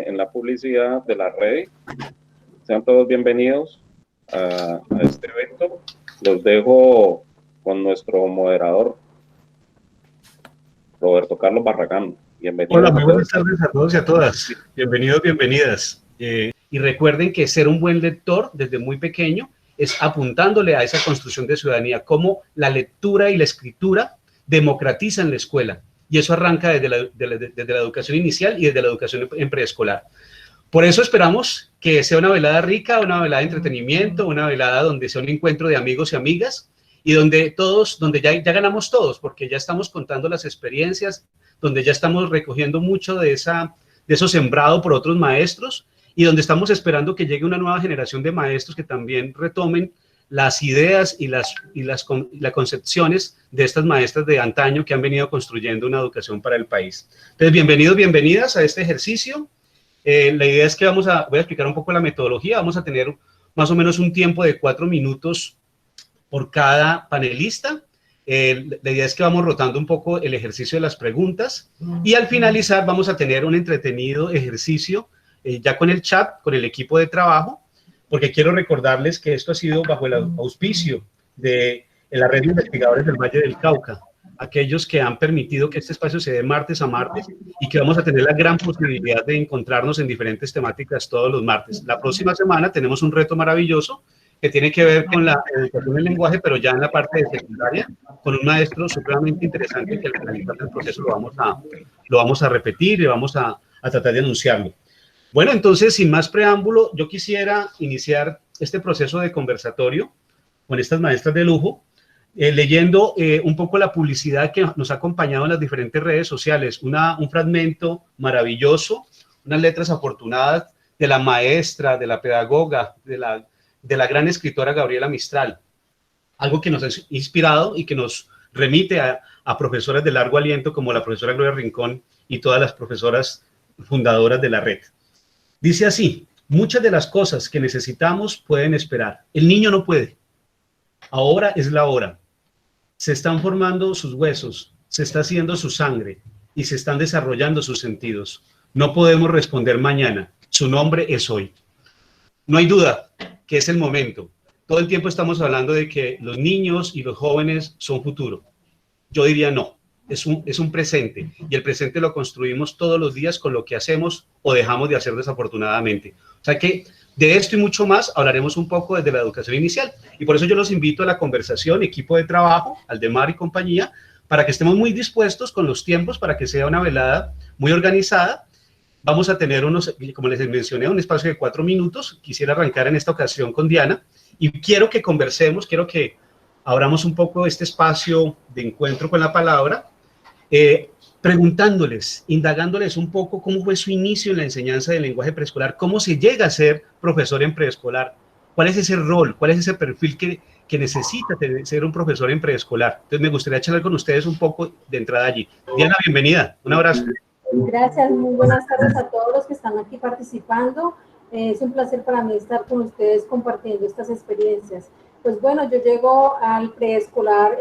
en la publicidad de la red. Sean todos bienvenidos a este evento. Los dejo con nuestro moderador, Roberto Carlos Barragán. Bienvenido. Hola, muy buenas tardes a todos y a todas. Bienvenidos, bienvenidas. Y recuerden que ser un buen lector desde muy pequeño es apuntándole a esa construcción de ciudadanía, cómo la lectura y la escritura democratizan la escuela. Y eso arranca desde la educación inicial y desde la educación en preescolar. Por eso esperamos que sea una velada rica, una velada de entretenimiento, una velada donde sea un encuentro de amigos y amigas y donde ya ganamos todos, porque ya estamos contando las experiencias, donde ya estamos recogiendo mucho de eso sembrado por otros maestros y donde estamos esperando que llegue una nueva generación de maestros que también retomen las ideas y las concepciones de estas maestras de antaño que han venido construyendo una educación para el país. Entonces, bienvenidos, bienvenidas a este ejercicio. La idea es que voy a explicar un poco la metodología. Vamos a tener más o menos un tiempo de 4 minutos por cada panelista. La idea es que vamos rotando un poco el ejercicio de las preguntas y al finalizar vamos a tener un entretenido ejercicio ya con el chat, con el equipo de trabajo, porque quiero recordarles que esto ha sido bajo el auspicio de la Red de Investigadores del Valle del Cauca, aquellos que han permitido que este espacio se dé martes a martes y que vamos a tener la gran posibilidad de encontrarnos en diferentes temáticas todos los martes. La próxima semana tenemos un reto maravilloso que tiene que ver con la educación del lenguaje, pero ya en la parte de secundaria, con un maestro supremamente interesante que al finalizar el proceso lo vamos a repetir y vamos a tratar de anunciarlo. Bueno, entonces, sin más preámbulo, yo quisiera iniciar este proceso de conversatorio con estas maestras de lujo, leyendo un poco la publicidad que nos ha acompañado en las diferentes redes sociales, un fragmento maravilloso, unas letras afortunadas de la maestra, de la pedagoga, de la gran escritora Gabriela Mistral, algo que nos ha inspirado y que nos remite a profesoras de largo aliento como la profesora Gloria Rincón y todas las profesoras fundadoras de la red. Dice así: muchas de las cosas que necesitamos pueden esperar. El niño no puede. Ahora es la hora. Se están formando sus huesos, se está haciendo su sangre y se están desarrollando sus sentidos. No podemos responder mañana. Su nombre es hoy. No hay duda que es el momento. Todo el tiempo estamos hablando de que los niños y los jóvenes son futuro. Yo diría no. Es un presente y el presente lo construimos todos los días con lo que hacemos o dejamos de hacer desafortunadamente. O sea que de esto y mucho más hablaremos un poco desde la educación inicial y por eso yo los invito a la conversación, equipo de trabajo, Aldemar y compañía, para que estemos muy dispuestos con los tiempos para que sea una velada muy organizada. Vamos a tener como les mencioné, un espacio de 4 minutos. Quisiera arrancar en esta ocasión con Diana y quiero que conversemos, quiero que abramos un poco este espacio de encuentro con la palabra, preguntándoles, indagándoles un poco cómo fue su inicio en la enseñanza del lenguaje preescolar, cómo se llega a ser profesor en preescolar, cuál es ese rol, cuál es ese perfil que necesita ser un profesor en preescolar. Entonces me gustaría charlar con ustedes un poco de entrada allí. Diana, bienvenida, un abrazo. Gracias, muy buenas tardes a todos los que están aquí participando. Es un placer para mí estar con ustedes compartiendo estas experiencias. Pues bueno, yo llego al preescolar,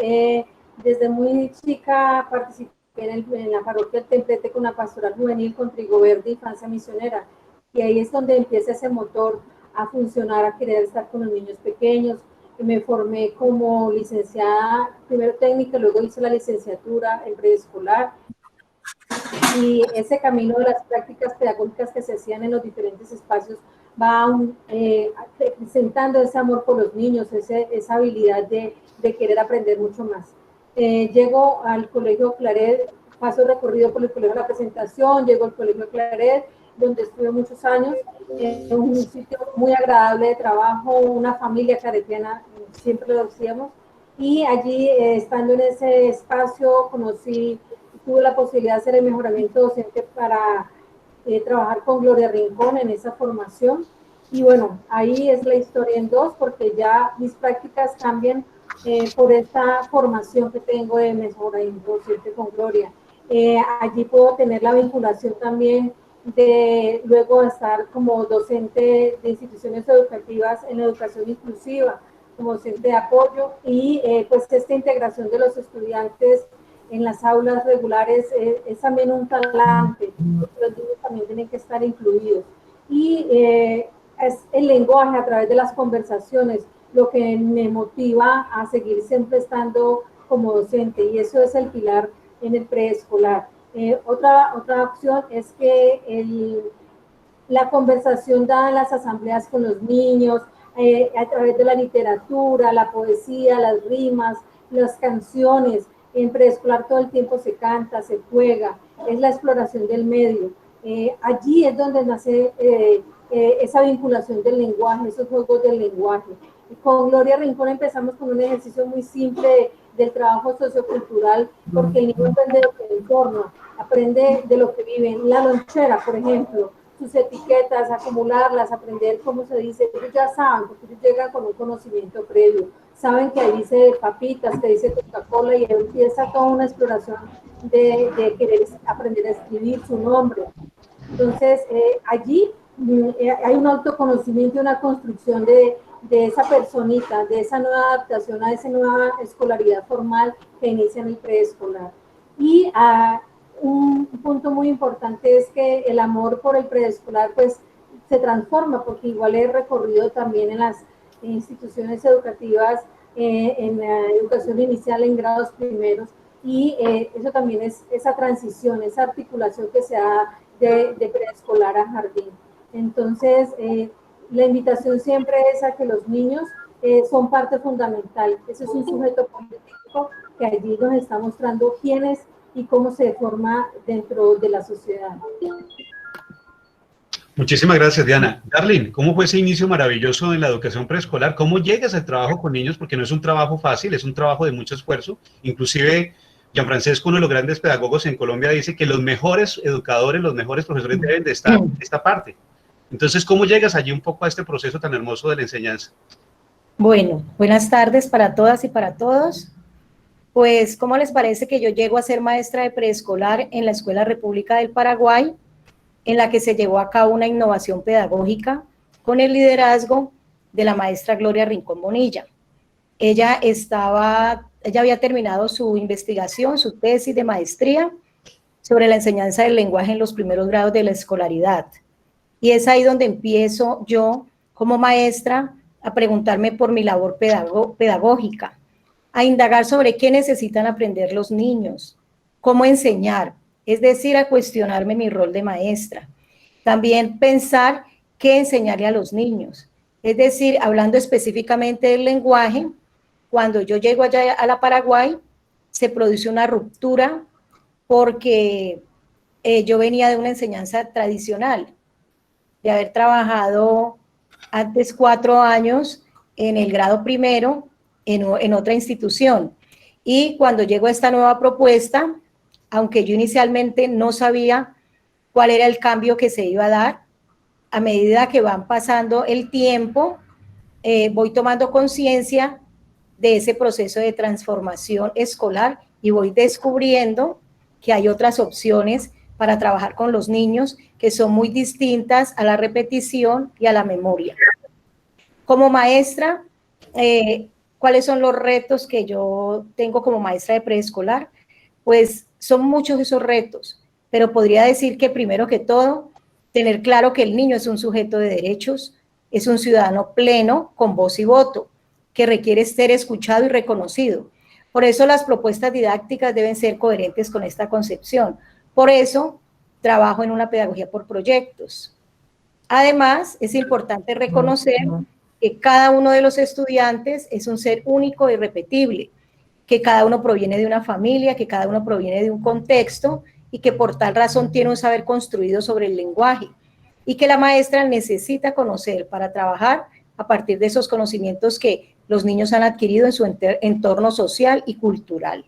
desde muy chica participé en la parroquia del Templete con la pastoral juvenil con Trigo Verde y Francia Misionera, y ahí es donde empieza ese motor a funcionar, a querer estar con los niños pequeños. Me formé como licenciada, primero técnica, luego hice la licenciatura en preescolar, y ese camino de las prácticas pedagógicas que se hacían en los diferentes espacios va presentando ese amor por los niños, esa habilidad de querer aprender mucho más. Llego al Colegio Claret, paso recorrido por el Colegio de la Presentación, llego al Colegio Claret, donde estuve muchos años, un sitio muy agradable de trabajo, una familia claretiana, siempre lo decíamos, y allí, estando en ese espacio, tuve la posibilidad de hacer el mejoramiento docente para trabajar con Gloria Rincón en esa formación, y bueno, ahí es la historia en dos, porque ya mis prácticas cambian por esta formación que tengo de mejoramiento docente con Gloria. Allí puedo tener la vinculación también de luego estar como docente de instituciones educativas en educación inclusiva, como docente de apoyo, y pues esta integración de los estudiantes en las aulas regulares es también un talante. Los niños también tienen que estar incluidos. Y es el lenguaje a través de las conversaciones lo que me motiva a seguir siempre estando como docente, y eso es el pilar en el preescolar. Otra opción es que la conversación dada en las asambleas con los niños, a través de la literatura, la poesía, las rimas, las canciones. En preescolar todo el tiempo se canta, se juega, es la exploración del medio. Allí es donde nace esa vinculación del lenguaje, esos juegos del lenguaje. Con Gloria Rincón empezamos con un ejercicio muy simple del trabajo sociocultural, porque el niño aprende de lo que le entorna, aprende de lo que vive. En la lonchera, por ejemplo, sus etiquetas, acumularlas, aprender cómo se dice, ellos ya saben, porque ellos llegan con un conocimiento previo, saben que ahí dice papitas, que dice Coca-Cola, y empieza toda una exploración de querer aprender a escribir su nombre. Entonces, allí hay un autoconocimiento y una construcción de esa personita, de esa nueva adaptación a esa nueva escolaridad formal que inicia en el preescolar. Y un punto muy importante es que el amor por el preescolar pues se transforma, porque igual he recorrido también en las instituciones educativas, en la educación inicial en grados primeros, y eso también es esa transición, esa articulación que se da de preescolar a jardín. Entonces, la invitación siempre es a que los niños son parte fundamental. Ese es un sujeto político que allí nos está mostrando quién es y cómo se forma dentro de la sociedad. Muchísimas gracias, Diana. Darlene, ¿cómo fue ese inicio maravilloso en la educación preescolar? ¿Cómo llegas al trabajo con niños? Porque no es un trabajo fácil, es un trabajo de mucho esfuerzo. Inclusive, Gianfrancesco, uno de los grandes pedagogos en Colombia, dice que los mejores educadores, los mejores profesores deben de estar en esta parte. Entonces, ¿cómo llegas allí un poco a este proceso tan hermoso de la enseñanza? Bueno, buenas tardes para todas y para todos. Pues, ¿cómo les parece que yo llego a ser maestra de preescolar en la Escuela República del Paraguay, en la que se llevó a cabo una innovación pedagógica con el liderazgo de la maestra Gloria Rincón Bonilla? Ella había terminado su investigación, su tesis de maestría sobre la enseñanza del lenguaje en los primeros grados de la escolaridad. Y es ahí donde empiezo yo, como maestra, a preguntarme por mi labor pedagógica, a indagar sobre qué necesitan aprender los niños, cómo enseñar, es decir, a cuestionarme mi rol de maestra. También pensar qué enseñarle a los niños, es decir, hablando específicamente del lenguaje. Cuando yo llego allá a la Paraguay, se produce una ruptura porque yo venía de una enseñanza tradicional, de haber trabajado antes 4 años en el grado primero en otra institución. Y cuando llegó esta nueva propuesta, aunque yo inicialmente no sabía cuál era el cambio que se iba a dar, a medida que van pasando el tiempo, voy tomando conciencia de ese proceso de transformación escolar y voy descubriendo que hay otras opciones para trabajar con los niños que son muy distintas a la repetición y a la memoria. Como maestra, ¿cuáles son los retos que yo tengo como maestra de preescolar? Pues son muchos esos retos, pero podría decir que primero que todo, tener claro que el niño es un sujeto de derechos, es un ciudadano pleno con voz y voto, que requiere ser escuchado y reconocido. Por eso las propuestas didácticas deben ser coherentes con esta concepción. Por eso trabajo en una pedagogía por proyectos. Además, es importante reconocer que cada uno de los estudiantes es un ser único e irrepetible, que cada uno proviene de una familia, que cada uno proviene de un contexto y que por tal razón tiene un saber construido sobre el lenguaje y que la maestra necesita conocer para trabajar a partir de esos conocimientos que los niños han adquirido en su entorno social y cultural.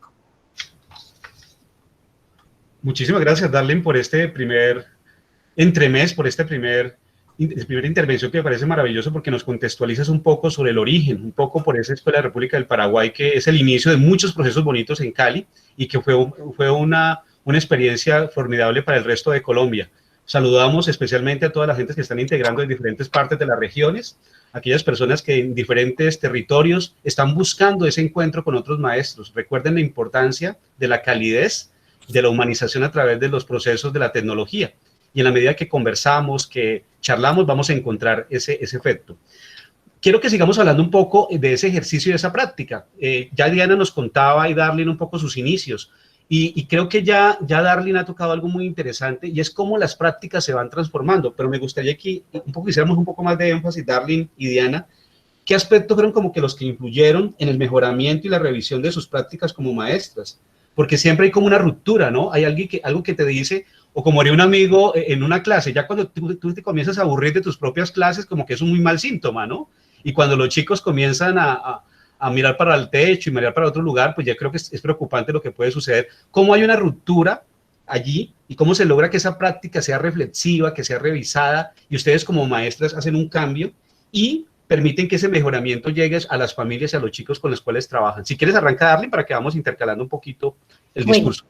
Muchísimas gracias, Darlene, por este primer entremés, por esta primera intervención que me parece maravilloso porque nos contextualizas un poco sobre el origen, un poco por esa Escuela de la República del Paraguay, que es el inicio de muchos procesos bonitos en Cali y que fue una experiencia formidable para el resto de Colombia. Saludamos especialmente a todas las gentes que están integrando en diferentes partes de las regiones, aquellas personas que en diferentes territorios están buscando ese encuentro con otros maestros. Recuerden la importancia de la calidez, de la humanización a través de los procesos de la tecnología. y en la medida que conversamos, que charlamos, vamos a encontrar ese efecto. Quiero que sigamos hablando un poco de ese ejercicio y de esa práctica. Ya Diana nos contaba y Darlene un poco sus inicios, y creo que ya Darlene ha tocado algo muy interesante, y es cómo las prácticas se van transformando, pero me gustaría que hiciéramos un poco más de énfasis, Darlene y Diana, qué aspectos fueron como que los que influyeron en el mejoramiento y la revisión de sus prácticas como maestras, porque siempre hay como una ruptura, ¿no? Hay algo que te dice, o como haría un amigo en una clase, ya cuando tú te comienzas a aburrir de tus propias clases, como que es un muy mal síntoma, ¿no? Y cuando los chicos comienzan a mirar para el techo y mirar para otro lugar, pues ya creo que es preocupante lo que puede suceder. ¿Cómo hay una ruptura allí y cómo se logra que esa práctica sea reflexiva, que sea revisada, y ustedes como maestras hacen un cambio y permiten que ese mejoramiento llegue a las familias y a los chicos con los cuales trabajan? Si quieres, arranca, Darlene, para que vamos intercalando un poquito el discurso.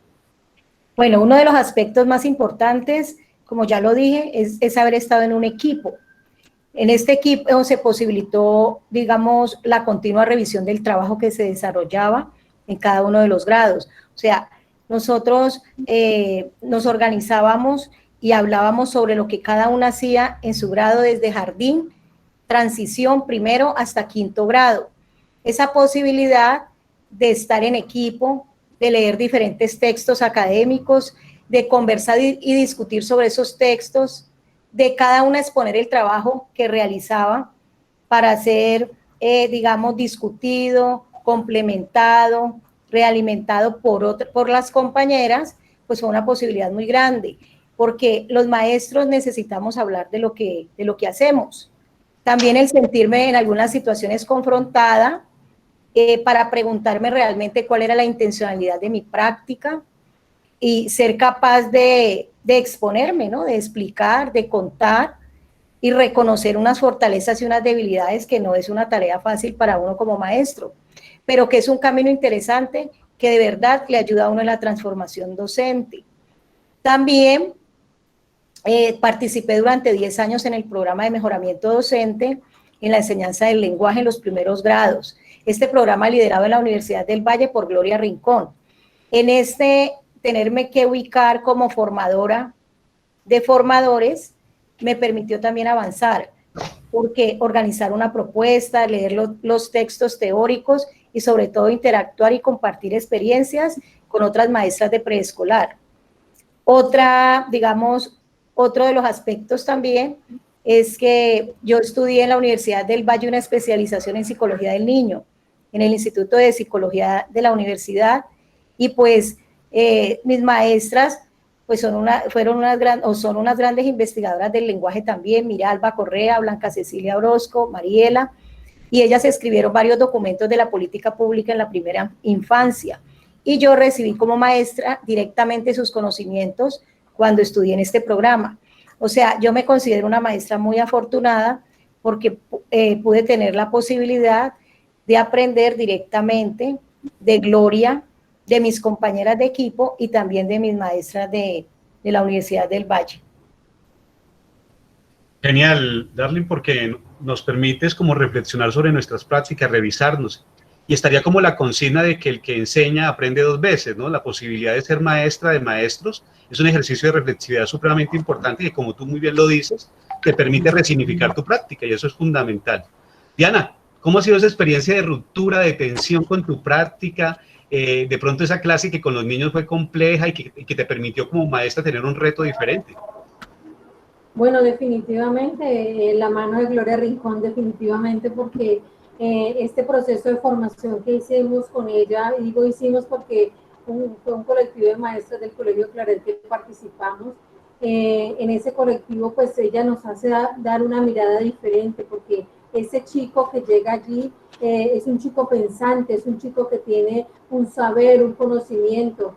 Bueno, uno de los aspectos más importantes, como ya lo dije, es haber estado en un equipo. En este equipo se posibilitó, digamos, la continua revisión del trabajo que se desarrollaba en cada uno de los grados. O sea, nosotros nos organizábamos y hablábamos sobre lo que cada uno hacía en su grado desde jardín, transición, primero hasta quinto grado. Esa posibilidad de estar en equipo, de leer diferentes textos académicos, de conversar y discutir sobre esos textos, de cada una exponer el trabajo que realizaba para ser, digamos, discutido, complementado, realimentado por las compañeras, pues fue una posibilidad muy grande, porque los maestros necesitamos hablar de lo que hacemos. También el sentirme en algunas situaciones confrontada para preguntarme realmente cuál era la intencionalidad de mi práctica y ser capaz de exponerme, ¿no? De explicar, de contar y reconocer unas fortalezas y unas debilidades que no es una tarea fácil para uno como maestro, pero que es un camino interesante que de verdad le ayuda a uno en la transformación docente. También participé durante 10 años en el programa de mejoramiento docente en la enseñanza del lenguaje en los primeros grados. Este programa liderado en la Universidad del Valle por Gloria Rincón. En tenerme que ubicar como formadora de formadores me permitió también avanzar, porque organizar una propuesta, leer los textos teóricos y sobre todo interactuar y compartir experiencias con otras maestras de preescolar. Otro de los aspectos también es que yo estudié en la Universidad del Valle una especialización en psicología del niño, en el Instituto de Psicología de la Universidad, y pues mis maestras pues son unas grandes investigadoras del lenguaje también, Miralba Correa, Blanca Cecilia Orozco, Mariela, y ellas escribieron varios documentos de la política pública en la primera infancia, y yo recibí como maestra directamente sus conocimientos cuando estudié en este programa. O sea, yo me considero una maestra muy afortunada porque pude tener la posibilidad de aprender directamente de Gloria, de mis compañeras de equipo y también de mis maestras de la Universidad del Valle. Genial, Darlene, porque nos permites como reflexionar sobre nuestras prácticas, revisarnos. Y estaría como la consigna de que el que enseña aprende dos veces, ¿no? La posibilidad de ser maestra de maestros es un ejercicio de reflexividad supremamente importante y, como tú muy bien lo dices, te permite resignificar tu práctica, y eso es fundamental. Diana, ¿cómo ha sido esa experiencia de ruptura, de tensión con tu práctica? De pronto esa clase que con los niños fue compleja y que te permitió como maestra tener un reto diferente. Bueno, definitivamente, la mano de Gloria Rincón, definitivamente, porque este proceso de formación que hicimos con ella, y digo hicimos porque fue un colectivo de maestras del Colegio Claret que participamos. En ese colectivo, pues ella nos hace dar una mirada diferente, porque ese chico que llega allí es un chico pensante, es un chico que tiene un saber, un conocimiento.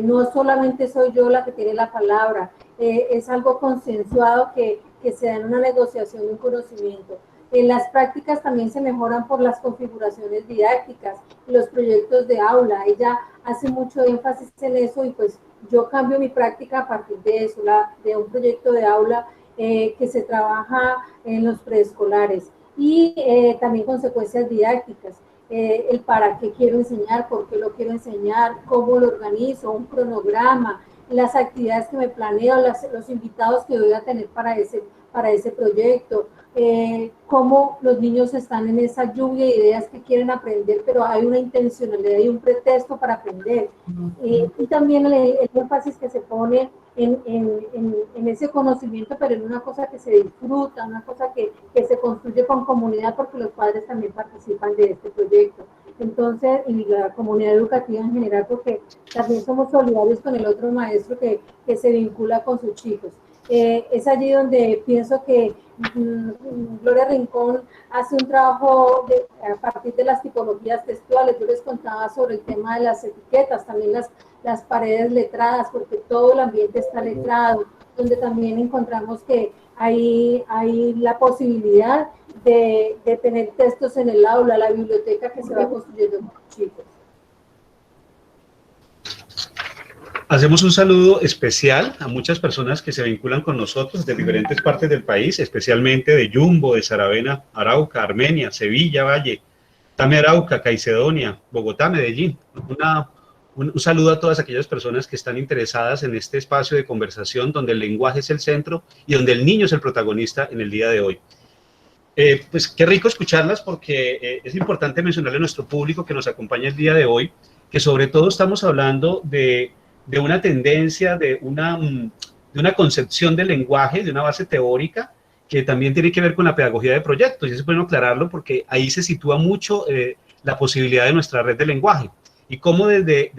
No solamente soy yo la que tiene la palabra, es algo consensuado que se da en una negociación de un conocimiento. Las prácticas también se mejoran por las configuraciones didácticas, los proyectos de aula. Ella hace mucho énfasis en eso y pues yo cambio mi práctica a partir de eso, de un proyecto de aula que se trabaja en los preescolares y también consecuencias didácticas. El para qué quiero enseñar, por qué lo quiero enseñar, cómo lo organizo, un cronograma, las actividades que me planeo, los invitados que voy a tener para ese proyecto, cómo los niños están en esa lluvia de ideas que quieren aprender, pero hay una intencionalidad y un pretexto para aprender. Y también el énfasis que se pone en ese conocimiento, pero en una cosa que se disfruta, una cosa que se construye con comunidad, porque los padres también participan de este proyecto. Entonces, y la comunidad educativa en general, porque también somos solidarios con el otro maestro que se vincula con sus chicos. Es allí donde pienso que Gloria Rincón hace un trabajo a partir de las tipologías textuales. Yo les contaba sobre el tema de las etiquetas, también las paredes letradas, porque todo el ambiente está letrado, donde también encontramos que hay la posibilidad de tener textos en el aula, la biblioteca que se va construyendo con los chicos. Hacemos un saludo especial a muchas personas que se vinculan con nosotros de diferentes partes del país, especialmente de Yumbo, de Saravena, Arauca, Armenia, Sevilla, Valle, Tame, Arauca, Caicedonia, Bogotá, Medellín. Un saludo a todas aquellas personas que están interesadas en este espacio de conversación donde el lenguaje es el centro y donde el niño es el protagonista en el día de hoy. Pues qué rico escucharlas, porque es importante mencionarle a nuestro público que nos acompaña el día de hoy que sobre todo estamos hablando de una tendencia, de una concepción del lenguaje, de una base teórica que también tiene que ver con la pedagogía de proyectos, y eso es bueno aclararlo porque ahí se sitúa mucho la posibilidad de nuestra red de lenguaje, y cómo desde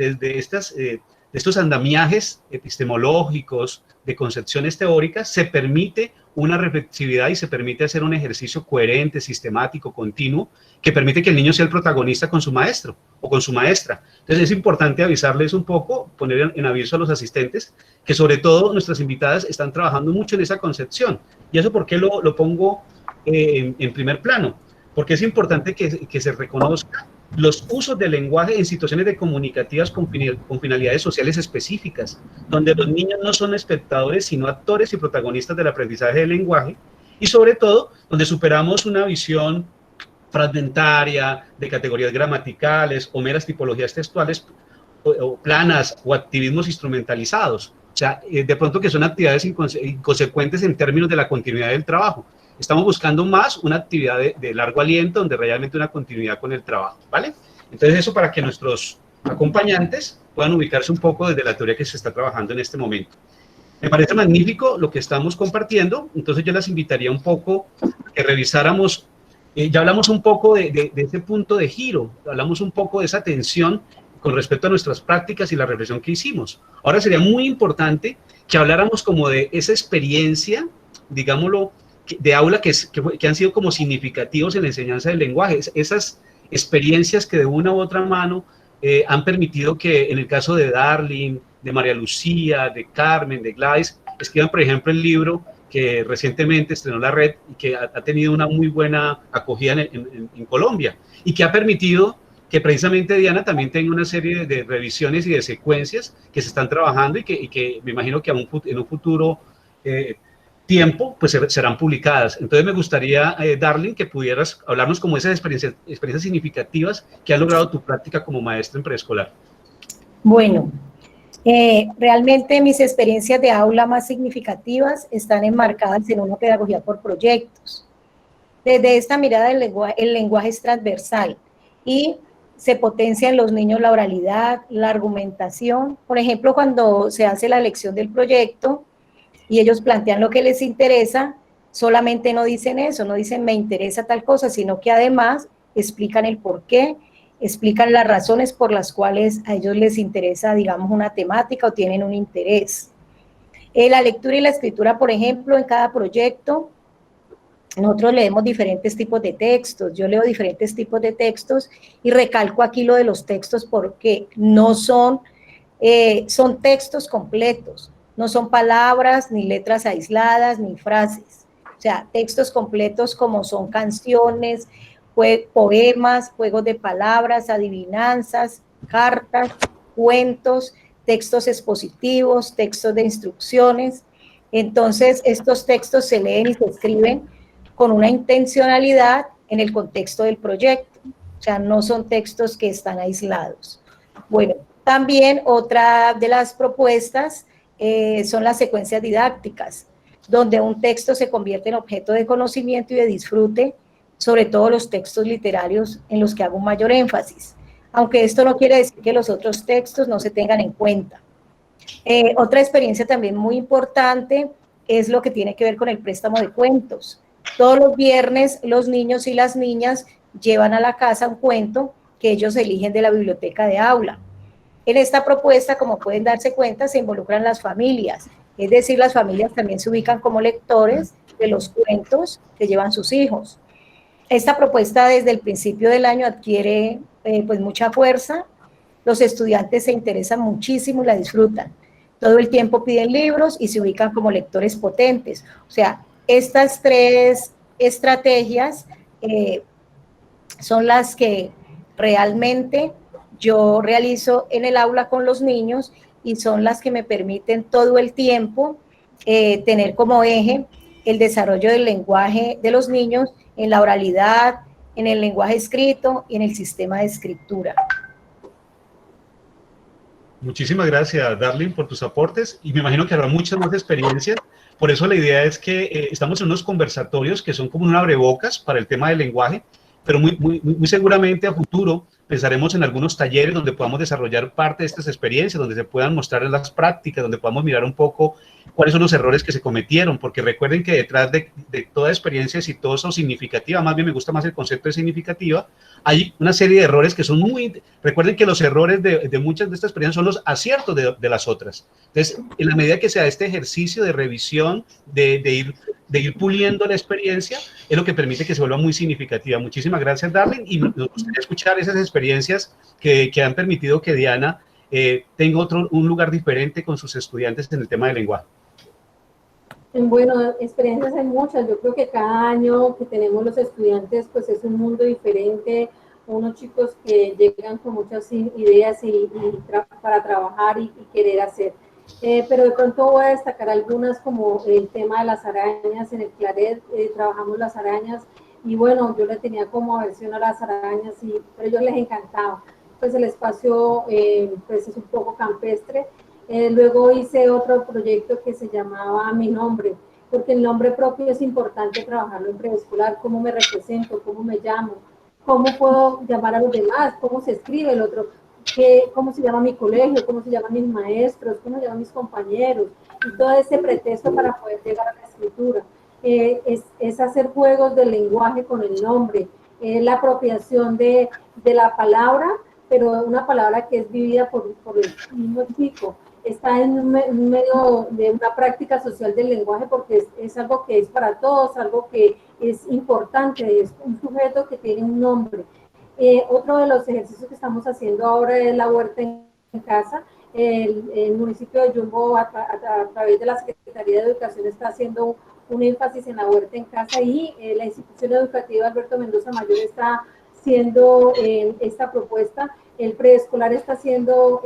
estos andamiajes epistemológicos de concepciones teóricas se permite una reflexividad y se permite hacer un ejercicio coherente, sistemático, continuo, que permite que el niño sea el protagonista con su maestro o con su maestra. Entonces es importante avisarles un poco, poner en aviso a los asistentes, que sobre todo nuestras invitadas están trabajando mucho en esa concepción. ¿Y eso por qué lo pongo en primer plano? Porque es importante que se reconozca los usos del lenguaje en situaciones de comunicativas con finalidades sociales específicas, donde los niños no son espectadores, sino actores y protagonistas del aprendizaje del lenguaje, y sobre todo, donde superamos una visión fragmentaria de categorías gramaticales o meras tipologías textuales o planas o activismos instrumentalizados. O sea, de pronto que son actividades inconsecuentes en términos de la continuidad del trabajo. Estamos buscando más una actividad de largo aliento, donde realmente una continuidad con el trabajo, ¿vale? Entonces eso para que nuestros acompañantes puedan ubicarse un poco desde la teoría que se está trabajando en este momento. Me parece magnífico lo que estamos compartiendo, entonces yo las invitaría un poco a que revisáramos, ya hablamos un poco de ese punto de giro, hablamos un poco de esa tensión con respecto a nuestras prácticas y la reflexión que hicimos. Ahora sería muy importante que habláramos como de esa experiencia, digámoslo, de aula que han sido como significativos en la enseñanza del lenguaje, esas experiencias que de una u otra mano han permitido que en el caso de Darling, de María Lucía, de Carmen, de Gladys, escriban por ejemplo el libro que recientemente estrenó la red y que ha tenido una muy buena acogida en Colombia, y que ha permitido que precisamente Diana también tenga una serie de revisiones y de secuencias que se están trabajando y que me imagino que en un futuro tiempo pues serán publicadas. Entonces me gustaría, Darling, que pudieras hablarnos como esas experiencias significativas que ha logrado tu práctica como maestra en preescolar. Bueno, realmente mis experiencias de aula más significativas están enmarcadas en una pedagogía por proyectos. Desde esta mirada el lenguaje es transversal y se potencia en los niños la oralidad, la argumentación. Por ejemplo, cuando se hace la elección del proyecto y ellos plantean lo que les interesa, solamente no dicen eso, no dicen me interesa tal cosa, sino que además explican el por qué, explican las razones por las cuales a ellos les interesa, digamos, una temática o tienen un interés. La lectura y la escritura, por ejemplo, en cada proyecto, nosotros leemos diferentes tipos de textos, yo leo diferentes tipos de textos y recalco aquí lo de los textos porque no son, son textos completos, no son palabras, ni letras aisladas, ni frases. O sea, textos completos como son canciones, poemas, juegos de palabras, adivinanzas, cartas, cuentos, textos expositivos, textos de instrucciones. Entonces, estos textos se leen y se escriben con una intencionalidad en el contexto del proyecto. O sea, no son textos que están aislados. Bueno, también otra de las propuestas son las secuencias didácticas, donde un texto se convierte en objeto de conocimiento y de disfrute, sobre todo los textos literarios en los que hago un mayor énfasis, aunque esto no quiere decir que los otros textos no se tengan en cuenta. Otra experiencia también muy importante es lo que tiene que ver con el préstamo de cuentos. Todos los viernes los niños y las niñas llevan a la casa un cuento que ellos eligen de la biblioteca de aula. En esta propuesta, como pueden darse cuenta, se involucran las familias, es decir, las familias también se ubican como lectores de los cuentos que llevan sus hijos. Esta propuesta desde el principio del año adquiere pues mucha fuerza, los estudiantes se interesan muchísimo y la disfrutan. Todo el tiempo piden libros y se ubican como lectores potentes. O sea, estas tres estrategias son las que realmente yo realizo en el aula con los niños y son las que me permiten todo el tiempo tener como eje el desarrollo del lenguaje de los niños en la oralidad, en el lenguaje escrito y en el sistema de escritura. Muchísimas gracias, Darlene, por tus aportes, y me imagino que habrá muchas más experiencias. Por eso la idea es que estamos en unos conversatorios que son como un abrebocas para el tema del lenguaje, pero muy seguramente a futuro pensaremos en algunos talleres donde podamos desarrollar parte de estas experiencias, donde se puedan mostrar en las prácticas, donde podamos mirar un poco cuáles son los errores que se cometieron, porque recuerden que detrás de toda experiencia exitosa o significativa, más bien me gusta más el concepto de significativa, hay una serie de errores que son recuerden que los errores de muchas de estas experiencias son los aciertos de las otras. Entonces, en la medida que sea este ejercicio de revisión, de ir puliendo la experiencia, es lo que permite que se vuelva muy significativa. Muchísimas gracias, Darlene, y nos gustaría escuchar esas experiencias que han permitido que Diana tenga un lugar diferente con sus estudiantes en el tema del lenguaje. Bueno, experiencias hay muchas. Yo creo que cada año que tenemos los estudiantes, pues es un mundo diferente. Unos chicos que llegan con muchas ideas para trabajar y querer hacer. Pero de pronto voy a destacar algunas, como el tema de las arañas. En el Claret trabajamos las arañas y bueno, yo le tenía como aversión a las arañas, pero a ellos les encantaba. Pues el espacio pues es un poco campestre. Luego hice otro proyecto que se llamaba Mi Nombre, porque el nombre propio es importante trabajarlo en preescolar. ¿Cómo me represento? ¿Cómo me llamo? ¿Cómo puedo llamar a los demás? ¿Cómo se escribe el otro? ¿Cómo se llama mi colegio? ¿Cómo se llaman mis maestros? ¿Cómo se llaman mis compañeros? Y todo ese pretexto para poder llegar a la escritura. Es hacer juegos del lenguaje con el nombre, la apropiación de la palabra, pero una palabra que es vivida por el mismo chico. Está en medio de una práctica social del lenguaje, porque es algo que es para todos, algo que es importante, es un sujeto que tiene un nombre. Otro de los ejercicios que estamos haciendo ahora es la huerta en casa. El municipio de Yumbo, a través de la Secretaría de Educación, está haciendo un énfasis en la huerta en casa, y la institución educativa Alberto Mendoza Mayor está haciendo esta propuesta. El preescolar está haciendo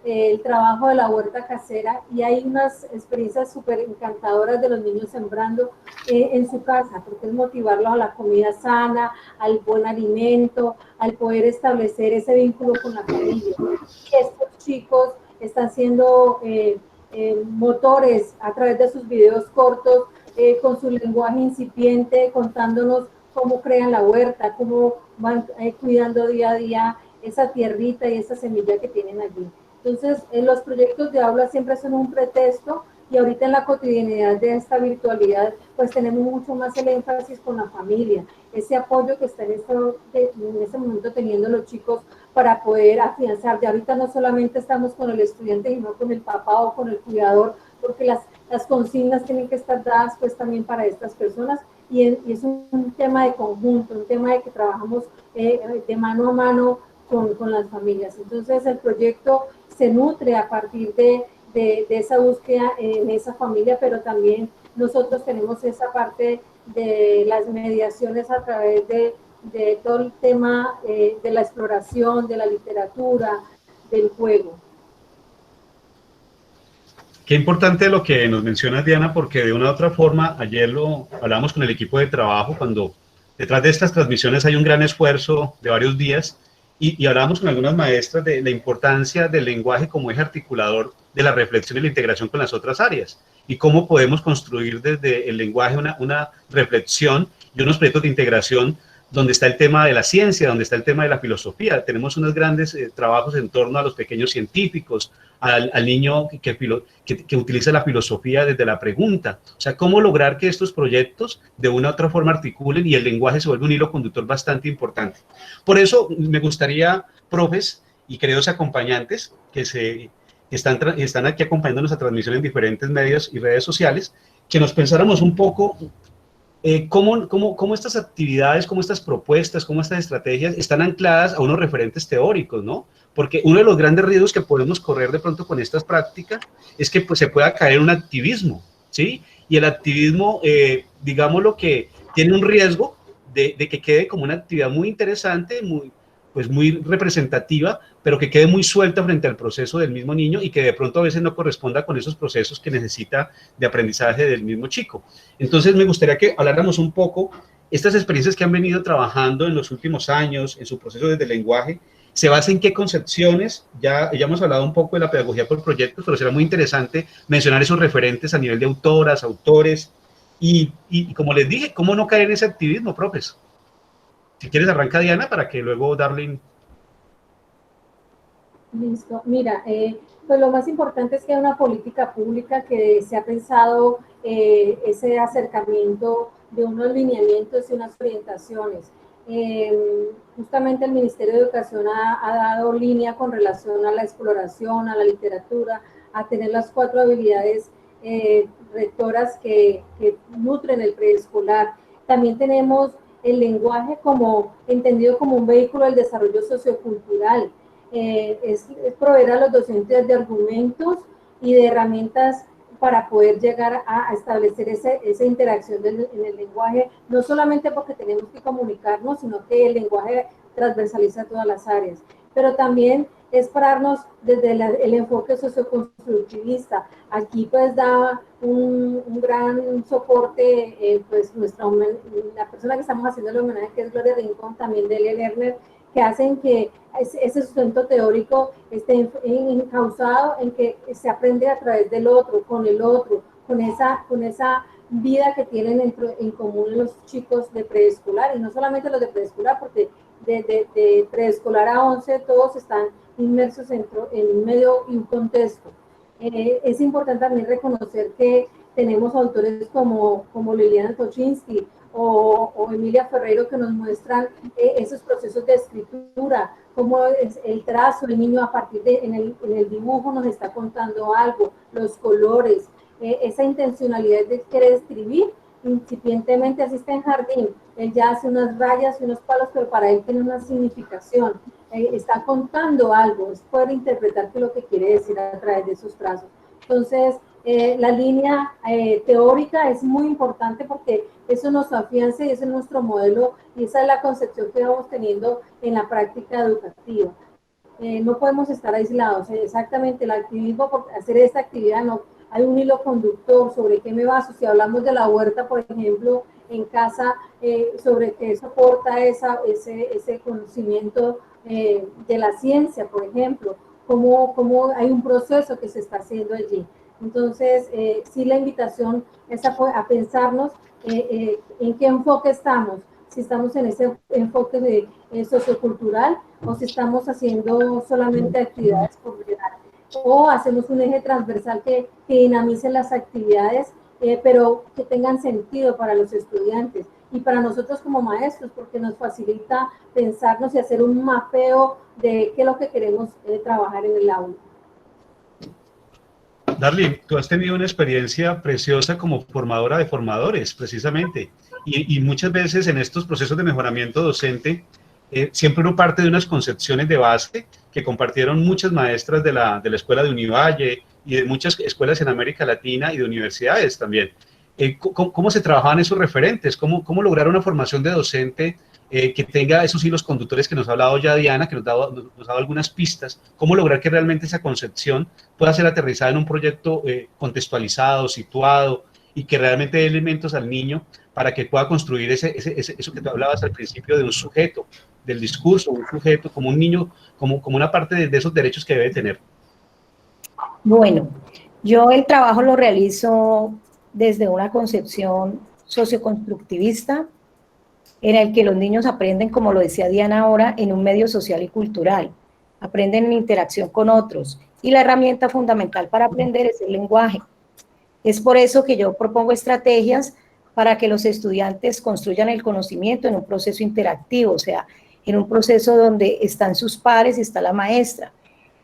el trabajo de la huerta casera, y hay unas experiencias súper encantadoras de los niños sembrando en su casa, porque es motivarlos a la comida sana, al buen alimento, al poder establecer ese vínculo con la familia. Y estos chicos están siendo motores a través de sus videos cortos, con su lenguaje incipiente, contándonos cómo crean la huerta, cómo van cuidando día a día esa tierrita y esa semilla que tienen allí. Entonces, los proyectos de aula siempre son un pretexto, y ahorita en la cotidianidad de esta virtualidad, pues tenemos mucho más el énfasis con la familia, ese apoyo que está en este momento teniendo los chicos para poder afianzar. Ya ahorita no solamente estamos con el estudiante, sino con el papá o con el cuidador, porque las consignas tienen que estar dadas pues también para estas personas, y es un tema de conjunto, un tema de que trabajamos de mano a mano con las familias. Entonces el proyecto se nutre a partir de esa búsqueda en esa familia, pero también nosotros tenemos esa parte de las mediaciones a través de todo el tema de la exploración, de la literatura, del juego. Qué importante lo que nos mencionas, Diana, porque de una u otra forma, ayer lo hablamos con el equipo de trabajo, cuando detrás de estas transmisiones hay un gran esfuerzo de varios días, y hablábamos con algunas maestras de la importancia del lenguaje como eje articulador de la reflexión y la integración con las otras áreas, y cómo podemos construir desde el lenguaje una reflexión y unos proyectos de integración donde está el tema de la ciencia, donde está el tema de la filosofía. Tenemos unos grandes trabajos en torno a los pequeños científicos, al niño que utiliza la filosofía desde la pregunta. O sea, cómo lograr que estos proyectos de una u otra forma articulen y el lenguaje se vuelve un hilo conductor bastante importante. Por eso me gustaría, profes y queridos acompañantes que están aquí acompañando nuestra transmisión en diferentes medios y redes sociales, que nos pensáramos un poco cómo estas actividades, cómo estas propuestas, cómo estas estrategias están ancladas a unos referentes teóricos, ¿no? Porque uno de los grandes riesgos que podemos correr de pronto con estas prácticas es que pues, se pueda caer en un activismo, ¿sí? Y el activismo, digámoslo que tiene un riesgo de que quede como una actividad muy interesante, muy representativa, pero que quede muy suelta frente al proceso del mismo niño y que de pronto a veces no corresponda con esos procesos que necesita de aprendizaje del mismo chico. Entonces me gustaría que habláramos un poco estas experiencias que han venido trabajando en los últimos años, en su proceso desde el lenguaje, se basa en qué concepciones. Ya hemos hablado un poco de la pedagogía por proyectos, pero será muy interesante mencionar esos referentes a nivel de autoras, autores, y como les dije, cómo no caer en ese activismo, profes. Si quieres, arranca Diana para que luego Darlene. Listo. Mira, pues lo más importante es que hay una política pública que se ha pensado ese acercamiento de unos lineamientos y unas orientaciones. Justamente el Ministerio de Educación ha dado línea con relación a la exploración, a la literatura, a tener las 4 habilidades rectoras que nutren el preescolar. También tenemos el lenguaje como entendido como un vehículo del desarrollo sociocultural. Es proveer a los docentes de argumentos y de herramientas para poder llegar a establecer esa interacción en el lenguaje, no solamente porque tenemos que comunicarnos, sino que el lenguaje transversaliza todas las áreas, pero también es pararnos desde el enfoque socioconstructivista. Aquí pues da un gran soporte, pues la persona que estamos haciendo el homenaje, que es Gloria Rincón, también Delia Lerner, que hacen que ese sustento teórico esté encauzado en que se aprende a través del otro, con esa vida que tienen en común los chicos de preescolar, y no solamente los de preescolar, porque de preescolar a 11 todos están inmersos en un medio y un contexto. Es importante también reconocer que tenemos autores como Liliana Tochinsky o Emilia Ferreiro, que nos muestran esos procesos de escritura, cómo es el trazo, el niño a partir en el dibujo nos está contando algo, los colores, esa intencionalidad de querer escribir. Incipientemente, así está en jardín, él ya hace unas rayas y unos palos, pero para él tiene una significación, está contando algo, es poder interpretar qué es lo que quiere decir a través de esos trazos. Entonces, la línea teórica es muy importante porque eso nos afianza y ese es nuestro modelo y esa es la concepción que vamos teniendo en la práctica educativa. No podemos estar aislados, exactamente el activismo, por hacer esta actividad no hay un hilo conductor sobre qué me baso. Si hablamos de la huerta, por ejemplo, en casa, sobre qué soporta ese conocimiento de la ciencia, por ejemplo, cómo hay un proceso que se está haciendo allí. Entonces, sí, la invitación es a pensarnos en qué enfoque estamos, si estamos en ese enfoque de sociocultural o si estamos haciendo solamente actividades por llegar, o hacemos un eje transversal que dinamice las actividades, pero que tengan sentido para los estudiantes y para nosotros como maestros, porque nos facilita pensarnos y hacer un mapeo de qué es lo que queremos trabajar en el aula. Darlene, tú has tenido una experiencia preciosa como formadora de formadores, precisamente, y muchas veces en estos procesos de mejoramiento docente, siempre uno parte de unas concepciones de base que compartieron muchas maestras de la escuela de Univalle y de muchas escuelas en América Latina y de universidades también. ¿Cómo se trabajaban esos referentes? ¿Cómo lograr una formación de docente que tenga esos hilos conductores que nos ha hablado ya Diana, que nos ha dado algunas pistas? ¿Cómo lograr que realmente esa concepción pueda ser aterrizada en un proyecto contextualizado, situado, y que realmente dé elementos al niño para que pueda construir eso que tú hablabas al principio de un sujeto, del discurso, un sujeto como un niño, como una parte de esos derechos que debe tener? Bueno, yo el trabajo lo realizo desde una concepción socioconstructivista, en el que los niños aprenden, como lo decía Diana ahora, en un medio social y cultural, aprenden en interacción con otros, y la herramienta fundamental para aprender es el lenguaje. Es por eso que yo propongo estrategias para que los estudiantes construyan el conocimiento en un proceso interactivo, o sea, en un proceso donde están sus pares y está la maestra.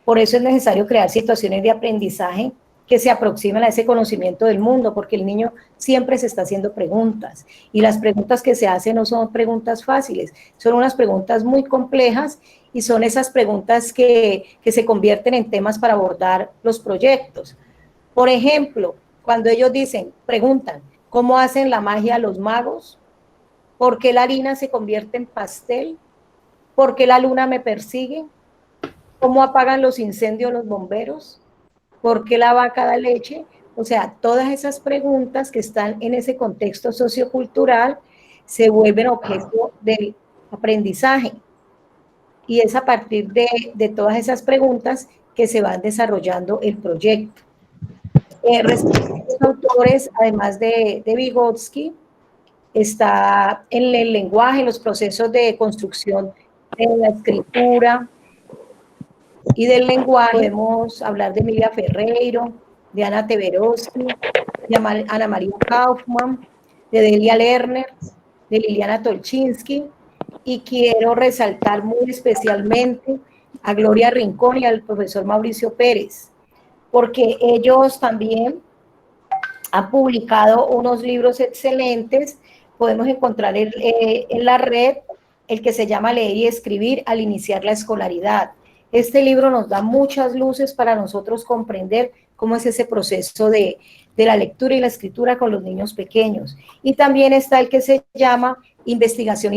Por eso es necesario crear situaciones de aprendizaje que se aproximen a ese conocimiento del mundo, porque el niño siempre se está haciendo preguntas, y las preguntas que se hacen no son preguntas fáciles, son unas preguntas muy complejas, y son esas preguntas que se convierten en temas para abordar los proyectos. Por ejemplo, cuando ellos preguntan, ¿cómo hacen la magia los magos? ¿Por qué la harina se convierte en pastel? ¿Por qué la luna me persigue? ¿Cómo apagan los incendios los bomberos? ¿Por qué la vaca da leche? O sea, todas esas preguntas que están en ese contexto sociocultural se vuelven objeto del aprendizaje. Y es a partir de todas esas preguntas que se van desarrollando el proyecto. Respecto a los autores, además de Vygotsky, está en el lenguaje, en los procesos de construcción de la escritura y del lenguaje. Podemos hablar de Emilia Ferreiro, de Ana Teberovsky, de Ana María Kaufman, de Delia Lerner, de Liliana Tolchinsky, y quiero resaltar muy especialmente a Gloria Rincón y al profesor Mauricio Pérez, porque ellos también han publicado unos libros excelentes. Podemos encontrar en la red el que se llama Leer y Escribir al iniciar la escolaridad. Este libro nos da muchas luces para nosotros comprender cómo es ese proceso de la lectura y la escritura con los niños pequeños. Y también está el que se llama Investigación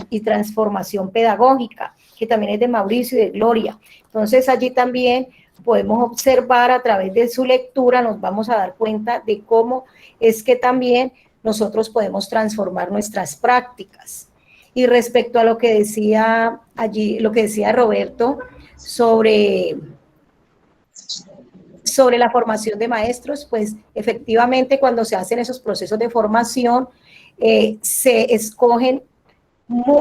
y Transformación Pedagógica, que también es de Mauricio y de Gloria. Entonces allí también podemos observar, a través de su lectura nos vamos a dar cuenta de cómo es que también nosotros podemos transformar nuestras prácticas. Y respecto a lo que decía allí, lo que decía Roberto sobre la formación de maestros, pues efectivamente cuando se hacen esos procesos de formación, se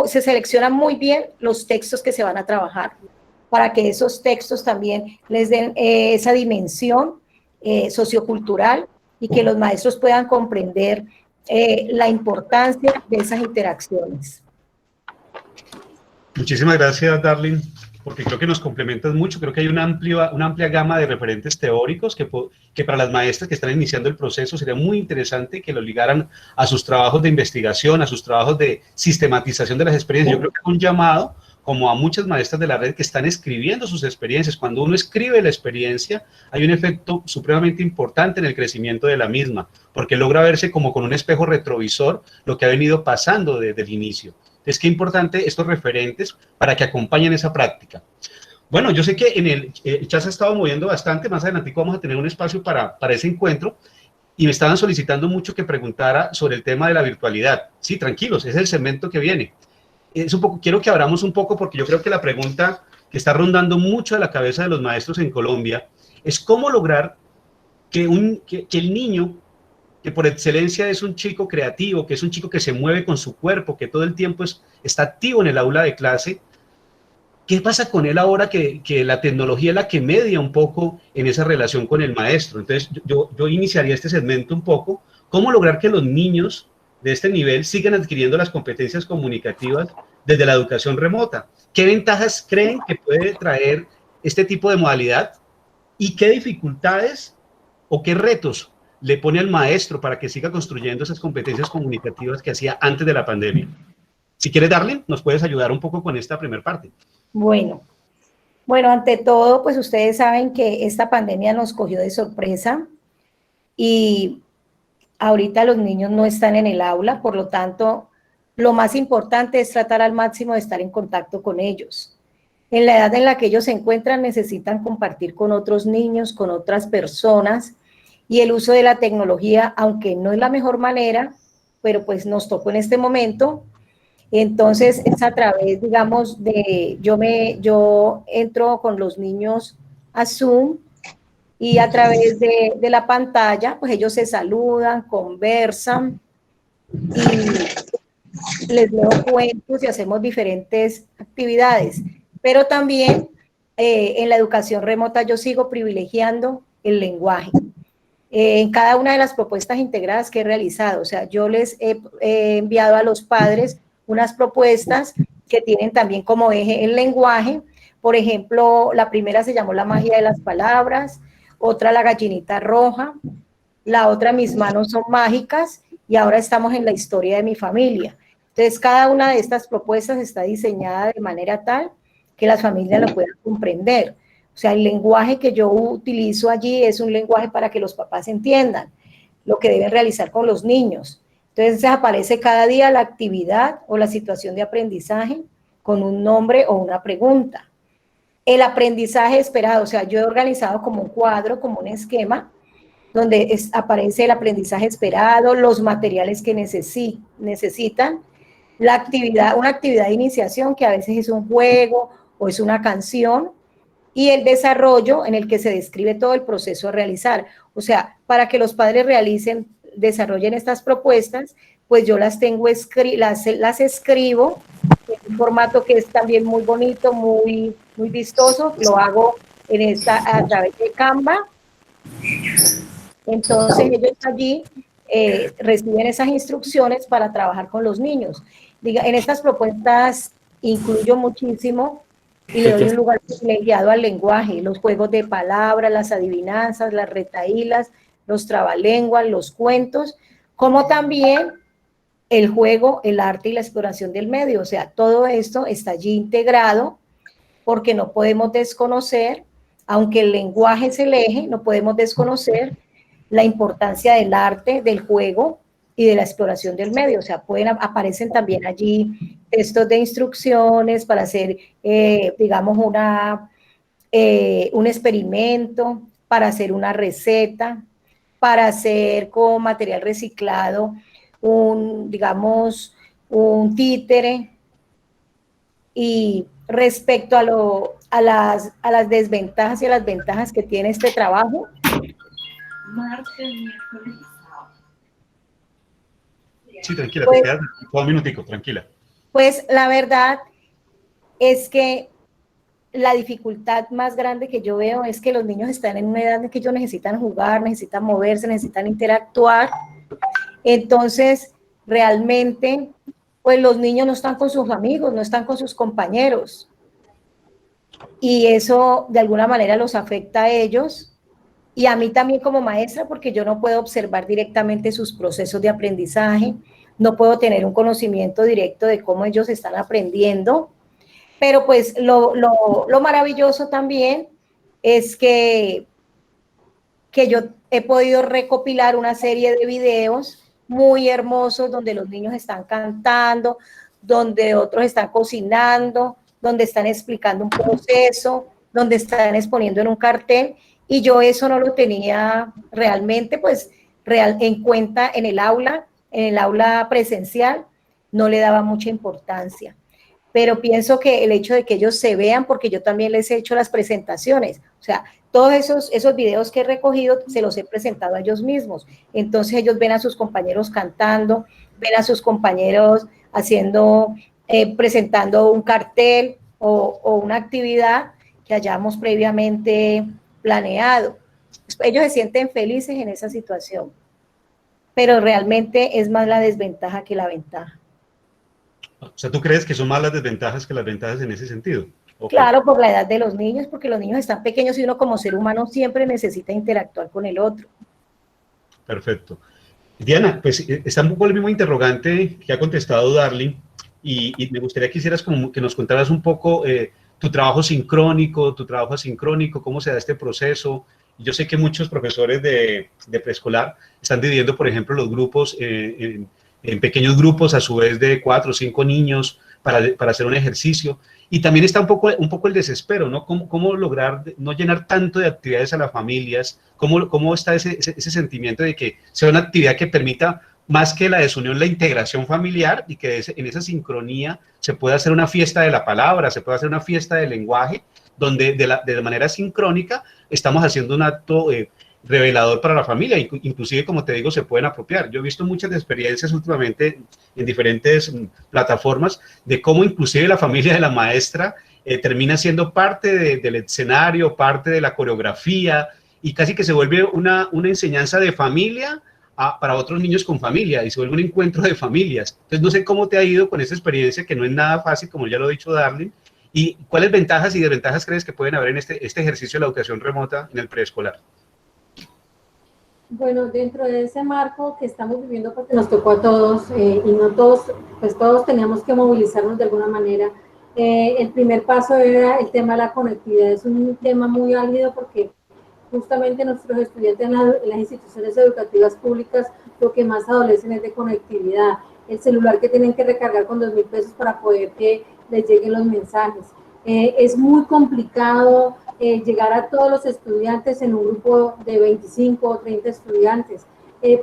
seleccionan muy bien los textos que se van a trabajar, para que esos textos también les den esa dimensión sociocultural, y que los maestros puedan comprender la importancia de esas interacciones. Muchísimas gracias, Darlene, porque creo que nos complementas mucho. Creo que hay una amplia gama de referentes teóricos que para las maestras que están iniciando el proceso sería muy interesante que lo ligaran a sus trabajos de investigación, a sus trabajos de sistematización de las experiencias. Yo creo que es un llamado como a muchas maestras de la red que están escribiendo sus experiencias. Cuando uno escribe la experiencia, hay un efecto supremamente importante en el crecimiento de la misma, porque logra verse como con un espejo retrovisor lo que ha venido pasando desde el inicio. Es que es importante estos referentes para que acompañen esa práctica. Bueno, yo sé que en el chat se ha estado moviendo bastante. Más adelante vamos a tener un espacio para ese encuentro, y me estaban solicitando mucho que preguntara sobre el tema de la virtualidad. Sí, tranquilos, es el segmento que viene. Quiero que abramos un poco, porque yo creo que la pregunta que está rondando mucho a la cabeza de los maestros en Colombia es cómo lograr que el niño, que por excelencia es un chico creativo, que es un chico que se mueve con su cuerpo, que todo el tiempo está activo en el aula de clase, ¿qué pasa con él ahora que la tecnología es la que media un poco en esa relación con el maestro? Entonces yo iniciaría este segmento un poco, cómo lograr que los niños de este nivel sigan adquiriendo las competencias comunicativas desde la educación remota. ¿Qué ventajas creen que puede traer este tipo de modalidad, y qué dificultades o qué retos le pone al maestro para que siga construyendo esas competencias comunicativas que hacía antes de la pandemia? Si quieres, Darlene, nos puedes ayudar un poco con esta primera parte. Bueno, ante todo, pues ustedes saben que esta pandemia nos cogió de sorpresa, y ahorita los niños no están en el aula, por lo tanto, lo más importante es tratar al máximo de estar en contacto con ellos. En la edad en la que ellos se encuentran, necesitan compartir con otros niños, con otras personas, y el uso de la tecnología, aunque no es la mejor manera, pero pues nos tocó en este momento. Entonces es a través, digamos, yo entro con los niños a Zoom, y a través de la pantalla, pues ellos se saludan, conversan y les leo cuentos y hacemos diferentes actividades. Pero también en la educación remota yo sigo privilegiando el lenguaje. En cada una de las propuestas integradas que he realizado, o sea, yo les he enviado a los padres unas propuestas que tienen también como eje el lenguaje. Por ejemplo, la primera se llamó La magia de las palabras, otra La gallinita roja, la otra Mis manos son mágicas, y ahora estamos en La historia de mi familia. Entonces, cada una de estas propuestas está diseñada de manera tal que las familias lo puedan comprender. O sea, el lenguaje que yo utilizo allí es un lenguaje para que los papás entiendan lo que deben realizar con los niños. Entonces aparece cada día la actividad o la situación de aprendizaje con un nombre o una pregunta. El aprendizaje esperado, o sea, yo he organizado como un cuadro, como un esquema, donde aparece el aprendizaje esperado, los materiales que necesitan, la actividad, una actividad de iniciación que a veces es un juego o es una canción, y el desarrollo en el que se describe todo el proceso a realizar. O sea, para que los padres desarrollen estas propuestas, pues yo las tengo las escribo en un formato que es también muy bonito, muy vistoso. Lo hago a través de Canva. Entonces ellos allí reciben esas instrucciones para trabajar con los niños. En estas propuestas incluyo muchísimo y le doy un lugar privilegiado al lenguaje, los juegos de palabras, las adivinanzas, las retahílas, los trabalenguas, los cuentos, como también el juego, el arte y la exploración del medio. O sea, todo esto está allí integrado, porque no podemos desconocer, aunque el lenguaje es el eje, no podemos desconocer la importancia del arte, del juego y de la exploración del medio. O sea, aparecen también allí textos de instrucciones para hacer, digamos, un experimento, para hacer una receta, para hacer con material reciclado digamos, un títere. Y respecto a las desventajas y a las ventajas que tiene este trabajo, martes, miércoles y sábado. Sí, tranquila, pues, te quedas un minutico, tranquila. Pues la verdad es que la dificultad más grande que yo veo es que los niños están en una edad en que ellos necesitan jugar, necesitan moverse, necesitan interactuar. Entonces, realmente, pues los niños no están con sus amigos, no están con sus compañeros. Y eso de alguna manera los afecta a ellos y a mí también como maestra, porque yo no puedo observar directamente sus procesos de aprendizaje, no puedo tener un conocimiento directo de cómo ellos están aprendiendo. Pero pues lo maravilloso también es que yo he podido recopilar una serie de videos muy hermosos donde los niños están cantando, donde otros están cocinando, donde están explicando un proceso, donde están exponiendo en un cartel, y yo eso no lo tenía realmente pues en cuenta en el aula presencial, no le daba mucha importancia. Pero pienso que el hecho de que ellos se vean, porque yo también les he hecho las presentaciones, o sea, todos esos videos que he recogido se los he presentado a ellos mismos. Entonces ellos ven a sus compañeros cantando, ven a sus compañeros presentando un cartel o una actividad que hayamos previamente planeado. Ellos se sienten felices en esa situación, pero realmente es más la desventaja que la ventaja. O sea, ¿tú crees que son más las desventajas que las ventajas en ese sentido? Okay. Claro, por la edad de los niños, porque los niños están pequeños y uno como ser humano siempre necesita interactuar con el otro. Perfecto. Diana, pues está un poco el mismo interrogante que ha contestado Darling, y me gustaría que hicieras como que nos contaras un poco tu trabajo sincrónico, tu trabajo asincrónico, cómo se da este proceso. Yo sé que muchos profesores de preescolar están dividiendo, por ejemplo, los grupos en pequeños grupos, a su vez de 4 o 5 niños, para hacer un ejercicio. Y también está un poco el desespero, ¿no? ¿Cómo lograr no llenar tanto de actividades a las familias? ¿Cómo está ese sentimiento de que sea una actividad que permita, más que la desunión, la integración familiar, y que en esa sincronía se pueda hacer una fiesta de la palabra, se pueda hacer una fiesta del lenguaje, donde de manera sincrónica estamos haciendo un acto revelador para la familia, inclusive, como te digo, se pueden apropiar. Yo he visto muchas experiencias últimamente en diferentes plataformas de cómo inclusive la familia de la maestra termina siendo parte del escenario, parte de la coreografía, y casi que se vuelve una enseñanza de familia para otros niños con familia, y se vuelve un encuentro de familias. Entonces, no sé cómo te ha ido con esa experiencia, que no es nada fácil, como ya lo ha dicho Darling, y cuáles ventajas y desventajas crees que pueden haber en este ejercicio de la educación remota en el preescolar. Bueno, dentro de ese marco que estamos viviendo, porque nos tocó a todos, y no todos, pues todos teníamos que movilizarnos de alguna manera. El primer paso era el tema de la conectividad. Es un tema muy álgido porque justamente nuestros estudiantes en las instituciones educativas públicas lo que más adolecen es de conectividad. El celular que tienen que recargar con 2.000 pesos para poder que les lleguen los mensajes. Es muy complicado llegar a todos los estudiantes en un grupo de 25 o 30 estudiantes,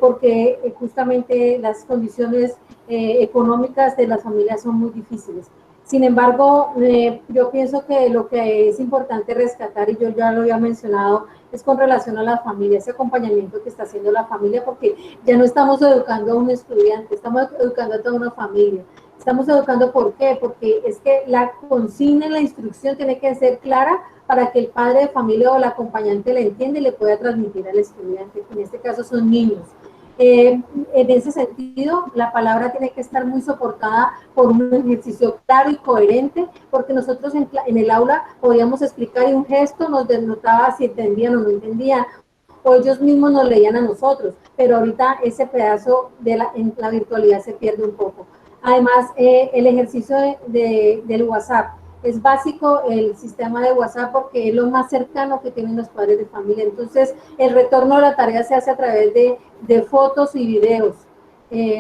porque justamente las condiciones económicas de las familias son muy difíciles. Sin embargo, yo pienso que lo que es importante rescatar, y yo ya lo había mencionado, es con relación a la familia, ese acompañamiento que está haciendo la familia, porque ya no estamos educando a un estudiante, estamos educando a toda una familia. Estamos educando, ¿por qué? Porque es que la consigna en la instrucción tiene que ser clara para que el padre de familia o el acompañante la entienda y le pueda transmitir al estudiante, que en este caso son niños. En ese sentido, la palabra tiene que estar muy soportada por un ejercicio claro y coherente, porque nosotros en el aula podíamos explicar y un gesto nos denotaba si entendían o no entendían, o ellos mismos nos leían a nosotros, pero ahorita ese pedazo en la virtualidad se pierde un poco. Además, el ejercicio del WhatsApp. Es básico el sistema de WhatsApp porque es lo más cercano que tienen los padres de familia. Entonces, el retorno de la tarea se hace a través de fotos y videos,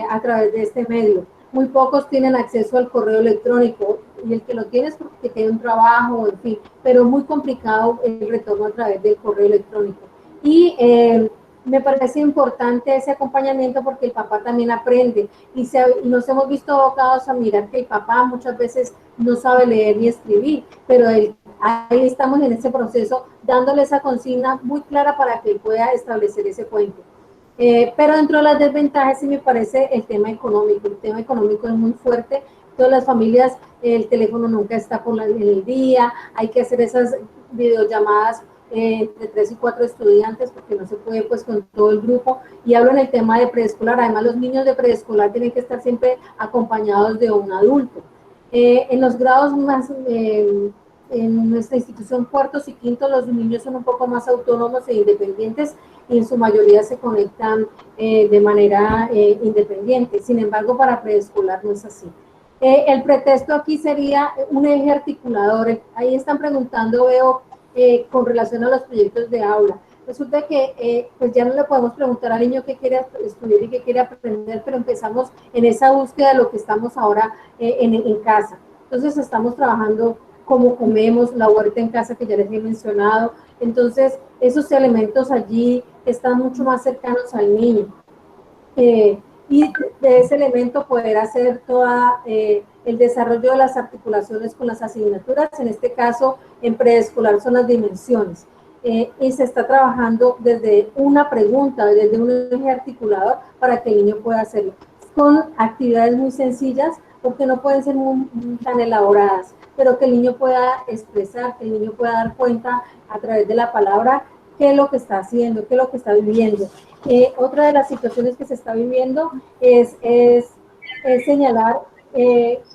a través de este medio. Muy pocos tienen acceso al correo electrónico, y el que lo tiene es porque tiene un trabajo, en fin, pero muy complicado el retorno a través del correo electrónico. Y me parece importante ese acompañamiento porque el papá también aprende y nos hemos visto abocados a mirar que el papá muchas veces no sabe leer ni escribir, pero ahí estamos en ese proceso dándole esa consigna muy clara para que él pueda establecer ese puente. Pero dentro de las desventajas sí me parece el tema económico. El tema económico es muy fuerte. Todas las familias, el teléfono nunca está en el día, hay que hacer esas videollamadas de 3 y 4 estudiantes porque no se puede pues con todo el grupo, y hablo en el tema de preescolar. Además, los niños de preescolar tienen que estar siempre acompañados de un adulto. En los grados más, en nuestra institución cuartos y quintos, los niños son un poco más autónomos e independientes y en su mayoría se conectan de manera independiente. Sin embargo, para preescolar no es así. El pretexto aquí sería un eje articulador. Ahí están preguntando, veo, con relación a los proyectos de aula. Resulta que pues ya no le podemos preguntar al niño qué quiere estudiar y qué quiere aprender, pero empezamos en esa búsqueda de lo que estamos ahora en casa. Entonces estamos trabajando cómo comemos, la huerta en casa que ya les he mencionado. Entonces esos elementos allí están mucho más cercanos al niño. Y de ese elemento poder hacer toda el desarrollo de las articulaciones con las asignaturas, en este caso en preescolar son las dimensiones, y se está trabajando desde una pregunta, desde un eje articulador para que el niño pueda hacerlo, con actividades muy sencillas, porque no pueden ser tan elaboradas, pero que el niño pueda expresar, que el niño pueda dar cuenta a través de la palabra qué es lo que está haciendo, qué es lo que está viviendo. Otra de las situaciones que se está viviendo es señalar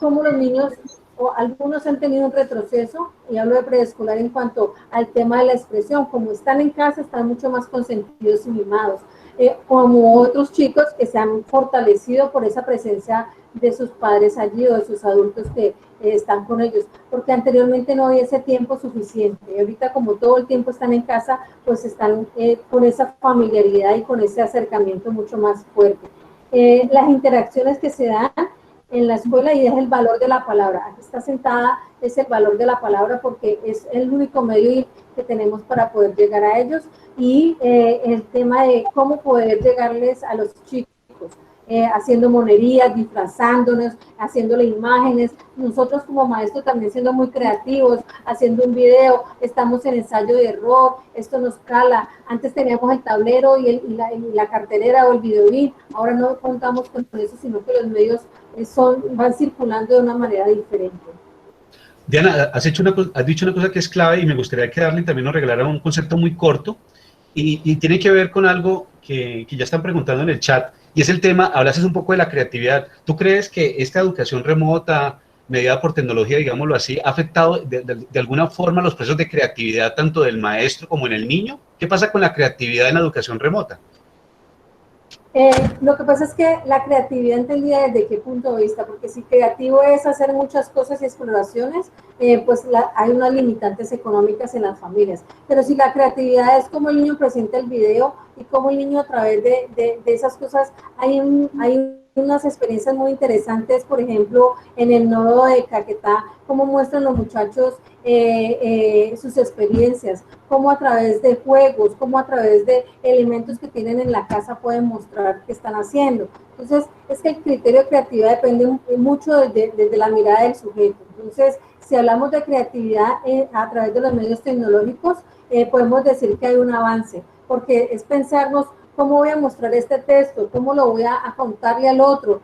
cómo los niños, o algunos han tenido un retroceso, y hablo de preescolar en cuanto al tema de la expresión. Como están en casa, están mucho más consentidos y mimados, como otros chicos que se han fortalecido por esa presencia de sus padres allí o de sus adultos que están con ellos, porque anteriormente no había ese tiempo suficiente. Y ahorita, como todo el tiempo están en casa, pues están con esa familiaridad y con ese acercamiento mucho más fuerte. Las interacciones que se dan en la escuela, y es el valor de la palabra. Aquí está sentada, es el valor de la palabra porque es el único medio que tenemos para poder llegar a ellos, y el tema de cómo poder llegarles a los chicos. haciendo monerías, disfrazándonos, haciéndole imágenes. Nosotros como maestros también siendo muy creativos, haciendo un video, estamos en ensayo de error, esto nos cala. Antes teníamos el tablero y la cartelera o el videobeat, ahora no contamos con eso, sino que los medios van circulando de una manera diferente. Diana, has dicho una cosa que es clave y me gustaría que Darlene también nos regalara un concepto muy corto y tiene que ver con algo que ya están preguntando en el chat, y es el tema, hablases un poco de la creatividad. ¿Tú crees que esta educación remota, mediada por tecnología, digámoslo así, ha afectado de alguna forma los procesos de creatividad tanto del maestro como en el niño? ¿Qué pasa con la creatividad en la educación remota? Lo que pasa es que la creatividad entendida desde qué punto de vista, porque si creativo es hacer muchas cosas y exploraciones, pues hay unas limitantes económicas en las familias. Pero si la creatividad es como el niño presenta el video y cómo el niño a través de esas cosas, hay unas experiencias muy interesantes, por ejemplo, en el nodo de Caquetá, cómo muestran los muchachos sus experiencias, cómo a través de juegos, cómo a través de elementos que tienen en la casa pueden mostrar qué están haciendo. Entonces, es que el criterio de creatividad depende mucho desde la mirada del sujeto. Entonces, si hablamos de creatividad a través de los medios tecnológicos, podemos decir que hay un avance, porque es pensarnos cómo voy a mostrar este texto, cómo lo voy a contarle al otro,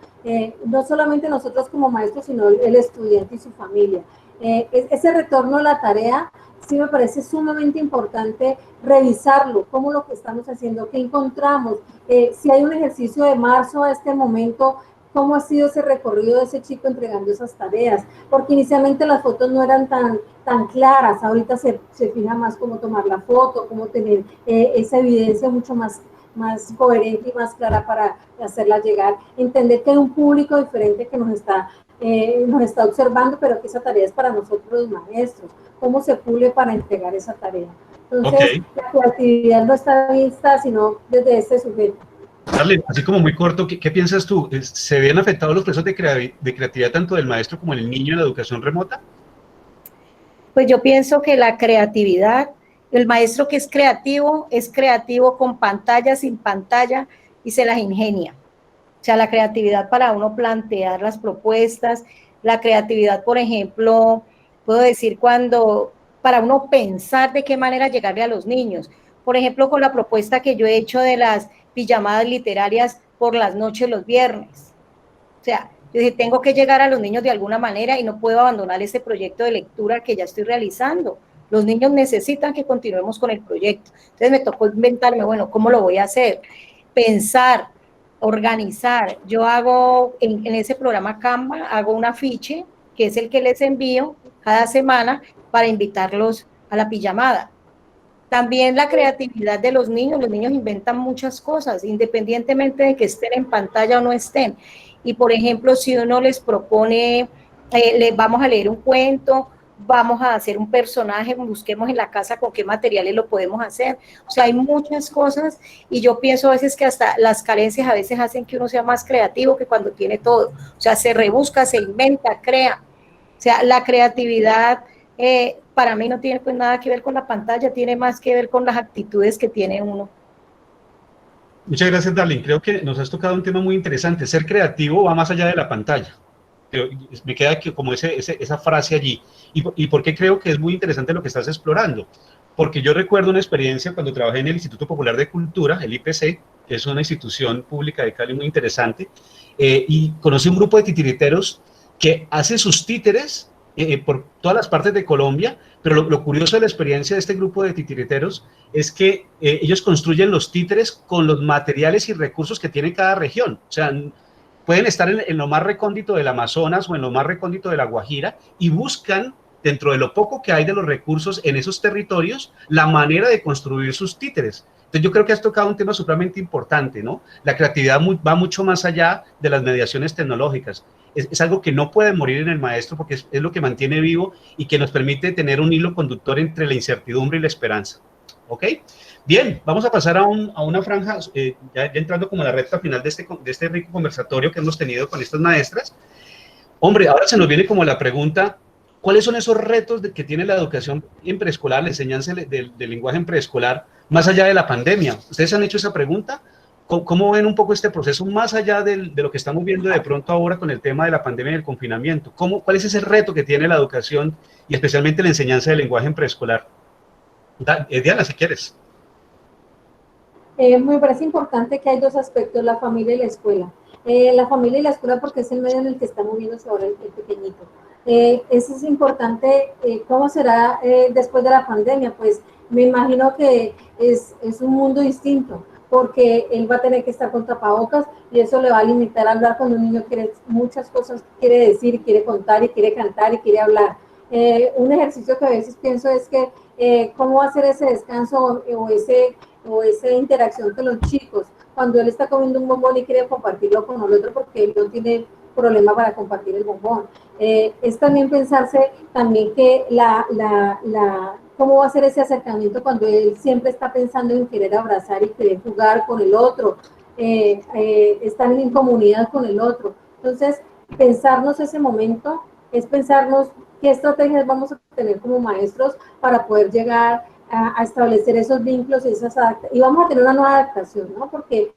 no solamente nosotros como maestros, sino el estudiante y su familia. Ese retorno a la tarea sí me parece sumamente importante revisarlo, cómo lo que estamos haciendo, qué encontramos, si hay un ejercicio de marzo a este momento, cómo ha sido ese recorrido de ese chico entregando esas tareas, porque inicialmente las fotos no eran tan claras, ahorita se fija más cómo tomar la foto, cómo tener esa evidencia mucho más coherente y más clara para hacerla llegar, entender que hay un público diferente que nos está observando, pero que esa tarea es para nosotros los maestros, cómo se pule para entregar esa tarea. Entonces, la creatividad no está vista, sino desde este sujeto. Darlene, así como muy corto, ¿qué piensas tú? ¿Se ven afectados los procesos de creatividad tanto del maestro como del niño en la educación remota? Pues yo pienso que la creatividad, el maestro que es creativo con pantalla, sin pantalla, y se las ingenia. O sea, la creatividad para uno plantear las propuestas, la creatividad, por ejemplo, puedo decir para uno pensar de qué manera llegarle a los niños. Por ejemplo, con la propuesta que yo he hecho de las pijamadas literarias por las noches los viernes. O sea, yo dije, tengo que llegar a los niños de alguna manera y no puedo abandonar ese proyecto de lectura que ya estoy realizando. Los niños necesitan que continuemos con el proyecto. Entonces me tocó inventarme, bueno, ¿cómo lo voy a hacer? Pensar, organizar. Yo hago en ese programa Canva, hago un afiche que es el que les envío cada semana para invitarlos a la pijamada. También la creatividad de los niños inventan muchas cosas, independientemente de que estén en pantalla o no estén. Y por ejemplo, si uno les propone, les vamos a leer un cuento, vamos a hacer un personaje, busquemos en la casa con qué materiales lo podemos hacer. O sea, hay muchas cosas y yo pienso a veces que hasta las carencias a veces hacen que uno sea más creativo que cuando tiene todo. O sea, se rebusca, se inventa, crea. O sea, la creatividad para mí no tiene pues nada que ver con la pantalla, tiene más que ver con las actitudes que tiene uno. Muchas gracias, Darlene. Creo que nos has tocado un tema muy interesante. Ser creativo va más allá de la pantalla. Me queda como esa frase allí. ¿Y por qué creo que es muy interesante lo que estás explorando? Porque yo recuerdo una experiencia cuando trabajé en el Instituto Popular de Cultura, el IPC, que es una institución pública de Cali muy interesante, y conocí un grupo de titiriteros que hace sus títeres por todas las partes de Colombia, pero lo curioso de la experiencia de este grupo de titiriteros es que ellos construyen los títeres con los materiales y recursos que tiene cada región. O sea, pueden estar en lo más recóndito del Amazonas o en lo más recóndito de la Guajira y buscan, dentro de lo poco que hay de los recursos en esos territorios, la manera de construir sus títeres. Entonces yo creo que has tocado un tema supremamente importante, ¿no? La creatividad va mucho más allá de las mediaciones tecnológicas. Es algo que no puede morir en el maestro porque es lo que mantiene vivo y que nos permite tener un hilo conductor entre la incertidumbre y la esperanza. ¿Ok? Bien, vamos a pasar a una franja, ya entrando como a la recta final de este rico conversatorio que hemos tenido con estas maestras. Hombre, ahora se nos viene como la pregunta, ¿cuáles son esos retos que tiene la educación en preescolar, la enseñanza del lenguaje en preescolar, más allá de la pandemia? ¿Ustedes han hecho esa pregunta? ¿Cómo ven un poco este proceso más allá de lo que estamos viendo de pronto ahora con el tema de la pandemia y el confinamiento? ¿Cuál es ese reto que tiene la educación y especialmente la enseñanza del lenguaje en preescolar? Diana, si quieres. Me parece importante que hay dos aspectos, la familia y la escuela. La familia y la escuela porque es el medio en el que está moviéndose ahora el pequeñito. Eso es importante. ¿Cómo será después de la pandemia? Pues me imagino que es un mundo distinto, porque él va a tener que estar con tapabocas y eso le va a limitar a hablar cuando un niño quiere muchas cosas, quiere decir, quiere contar y quiere cantar y quiere hablar. Un ejercicio que a veces pienso es que cómo hacer ese descanso o esa interacción con los chicos cuando él está comiendo un bombón y quiere compartirlo con el otro porque él no tiene problema para compartir el bombón. Es también pensarse también que cómo va a ser ese acercamiento cuando él siempre está pensando en querer abrazar y querer jugar con el otro, estar en comunidad con el otro. Entonces, pensarnos ese momento es pensarnos qué estrategias vamos a tener como maestros para poder llegar a establecer esos vínculos y vamos a tener una nueva adaptación, ¿no? Porque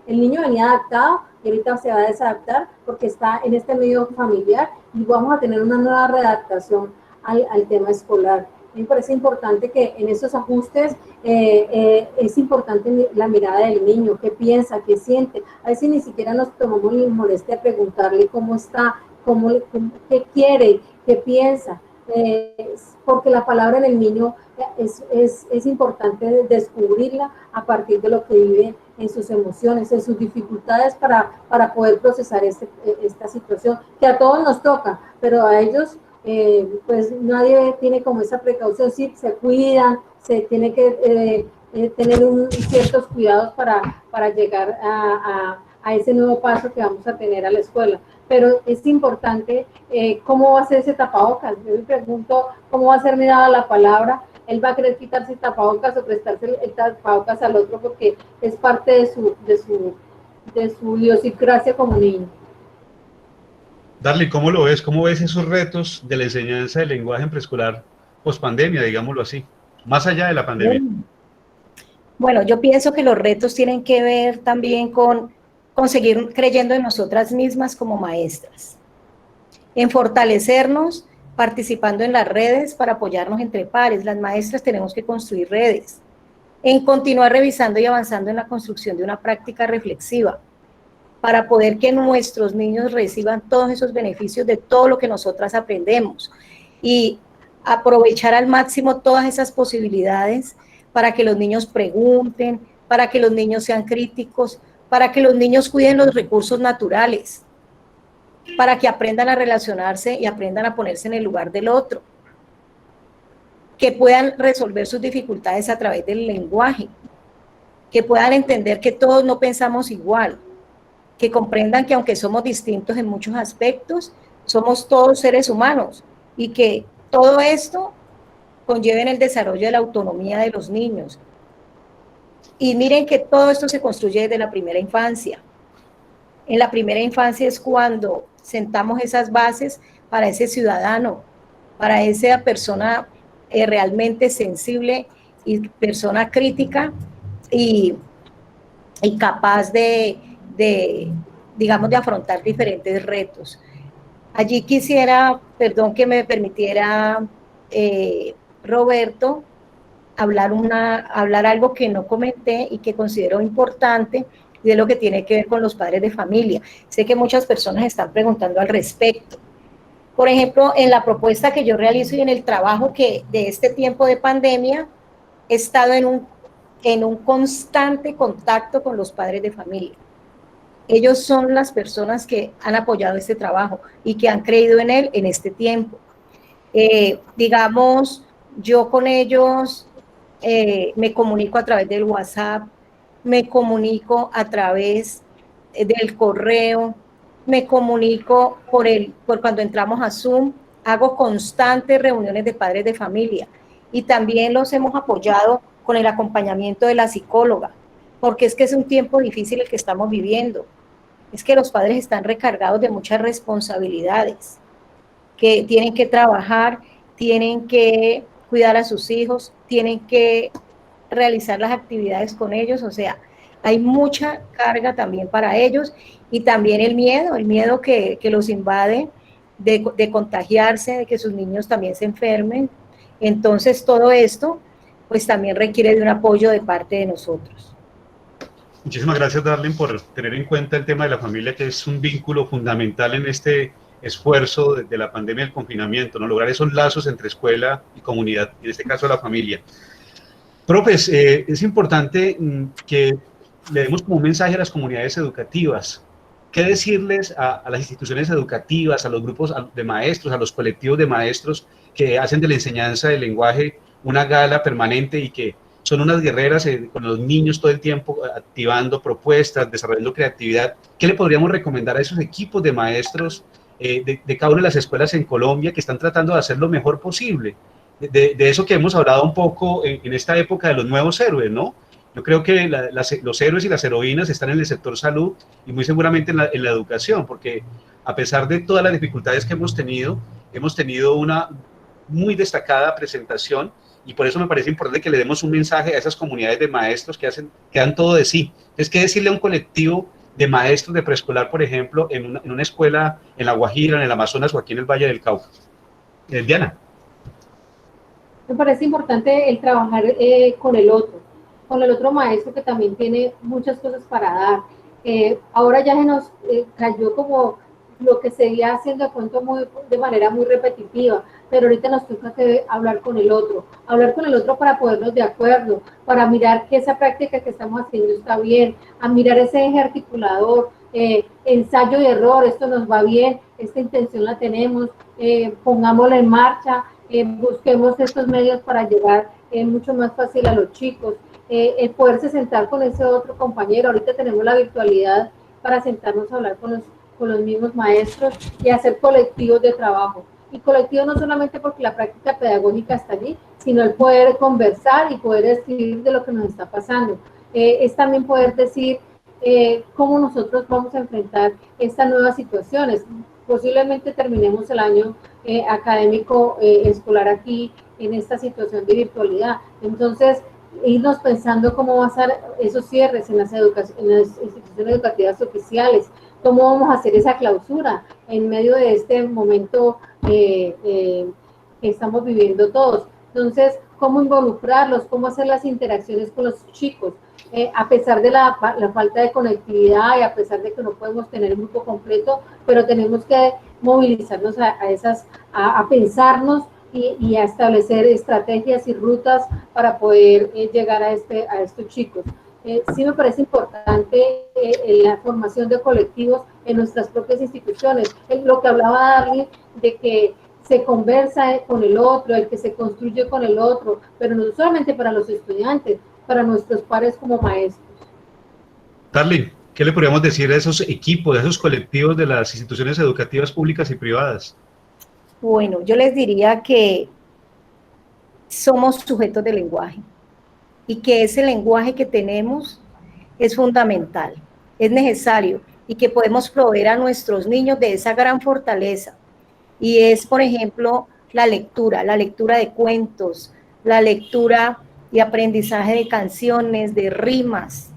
el niño venía adaptado y ahorita se va a desadaptar porque está en este medio familiar y vamos a tener una nueva readaptación al tema escolar. Me parece importante que en esos ajustes es importante la mirada del niño, qué piensa, qué siente. A veces ni siquiera nos tomamos la molestia de preguntarle cómo está, qué quiere, qué piensa. Porque la palabra en el niño es importante descubrirla a partir de lo que vive en sus emociones, en sus dificultades para poder procesar esta situación, que a todos nos toca, pero a ellos pues nadie tiene como esa precaución, sí, se cuidan, se tiene que tener ciertos cuidados para llegar a ese nuevo paso que vamos a tener a la escuela. Pero es importante cómo va a ser ese tapabocas. Yo me pregunto cómo va a ser mirada la palabra. Él va a querer quitarse el tapabocas o prestarse el tapabocas al otro porque es parte de su idiosincrasia como niño. Darly, ¿cómo lo ves? ¿Cómo ves esos retos de la enseñanza del lenguaje en preescolar post-pandemia, digámoslo así, más allá de la pandemia? Bueno, yo pienso que los retos tienen que ver también con seguir creyendo en nosotras mismas como maestras, en fortalecernos participando en las redes para apoyarnos entre pares. Las maestras tenemos que construir redes, en continuar revisando y avanzando en la construcción de una práctica reflexiva para poder que nuestros niños reciban todos esos beneficios de todo lo que nosotras aprendemos y aprovechar al máximo todas esas posibilidades para que los niños pregunten, para que los niños sean críticos, para que los niños cuiden los recursos naturales, para que aprendan a relacionarse y aprendan a ponerse en el lugar del otro, que puedan resolver sus dificultades a través del lenguaje, que puedan entender que todos no pensamos igual, que comprendan que aunque somos distintos en muchos aspectos, somos todos seres humanos y que todo esto conlleva en el desarrollo de la autonomía de los niños. Y miren que todo esto se construye desde la primera infancia. En la primera infancia es cuando sentamos esas bases para ese ciudadano, para esa persona realmente sensible y persona crítica y capaz digamos, de afrontar diferentes retos. Allí quisiera, perdón que me permitiera, Roberto, hablar algo que no comenté y que considero importante, de lo que tiene que ver con los padres de familia. Sé que muchas personas están preguntando al respecto. Por ejemplo, en la propuesta que yo realizo y en el trabajo que de este tiempo de pandemia, he estado en un constante contacto con los padres de familia. Ellos son las personas que han apoyado este trabajo y que han creído en él en este tiempo. Digamos, yo con ellos me comunico a través del WhatsApp, me comunico a través del correo, me comunico por cuando entramos a Zoom, hago constantes reuniones de padres de familia y también los hemos apoyado con el acompañamiento de la psicóloga, porque es que es un tiempo difícil el que estamos viviendo. Es que los padres están recargados de muchas responsabilidades, que tienen que trabajar, tienen que cuidar a sus hijos, tienen que realizar las actividades con ellos, o sea, Hay mucha carga también para ellos y también el miedo que los invade de contagiarse, de que sus niños también se enfermen. Entonces todo esto pues también requiere de un apoyo de parte de nosotros. Muchísimas gracias, Darlene, por tener en cuenta el tema de la familia, que es un vínculo fundamental en este esfuerzo de la pandemia del confinamiento, ¿no? Lograr esos lazos entre escuela y comunidad, en este caso la familia. Profes, es importante que le demos como un mensaje a las comunidades educativas. ¿Qué decirles a las instituciones educativas, a los grupos de maestros, a los colectivos de maestros que hacen de la enseñanza del lenguaje una gala permanente y que son unas guerreras con los niños todo el tiempo activando propuestas, desarrollando creatividad? ¿Qué le podríamos recomendar a esos equipos de maestros de cada una de las escuelas en Colombia que están tratando de hacer lo mejor posible? De eso que hemos hablado un poco en esta época de los nuevos héroes, ¿no? Yo creo que los héroes y las heroínas están en el sector salud y muy seguramente en la educación, porque a pesar de todas las dificultades que hemos tenido una muy destacada presentación, y por eso me parece importante que le demos un mensaje a esas comunidades de maestros que dan todo de sí. Es que decirle a un colectivo de maestros de preescolar, por ejemplo, en una escuela en La Guajira, en el Amazonas o aquí en el Valle del Cauca. Diana. Me parece importante el trabajar con el otro maestro que también tiene muchas cosas para dar. Ahora ya se nos cayó como lo que seguía haciendo de pronto de manera muy repetitiva, pero ahorita nos toca hablar con el otro para ponernos de acuerdo, para mirar que esa práctica que estamos haciendo está bien, a mirar ese eje articulador, ensayo y error, esto nos va bien, esta intención la tenemos, pongámosla en marcha, busquemos estos medios para llegar mucho más fácil a los chicos, el poderse sentar con ese otro compañero. Ahorita tenemos la virtualidad para sentarnos a hablar con los mismos maestros y hacer colectivos de trabajo. Y colectivos no solamente porque la práctica pedagógica está allí, sino el poder conversar y poder escribir de lo que nos está pasando. Es también poder decir cómo nosotros vamos a enfrentar estas nuevas situaciones. Posiblemente terminemos el año académico escolar aquí en esta situación de virtualidad. Entonces, irnos pensando cómo van a ser esos cierres en las instituciones educativas oficiales, cómo vamos a hacer esa clausura en medio de este momento que estamos viviendo todos. Entonces, cómo involucrarlos, cómo hacer las interacciones con los chicos, a pesar de la falta de conectividad y a pesar de que no podemos tener un grupo completo, pero tenemos que movilizarnos a pensarnos y a establecer estrategias y rutas para poder llegar a estos chicos. Sí me parece importante la formación de colectivos en nuestras propias instituciones. Lo que hablaba Darlene, de que se conversa con el otro, el que se construye con el otro, pero no solamente para los estudiantes, para nuestros pares como maestros. Darlene, ¿qué le podríamos decir a esos equipos, a esos colectivos de las instituciones educativas públicas y privadas? Bueno, yo les diría que somos sujetos de lenguaje y que ese lenguaje que tenemos es fundamental, es necesario y que podemos proveer a nuestros niños de esa gran fortaleza. Y es, por ejemplo, la lectura de cuentos, la lectura y aprendizaje de canciones, de rimas,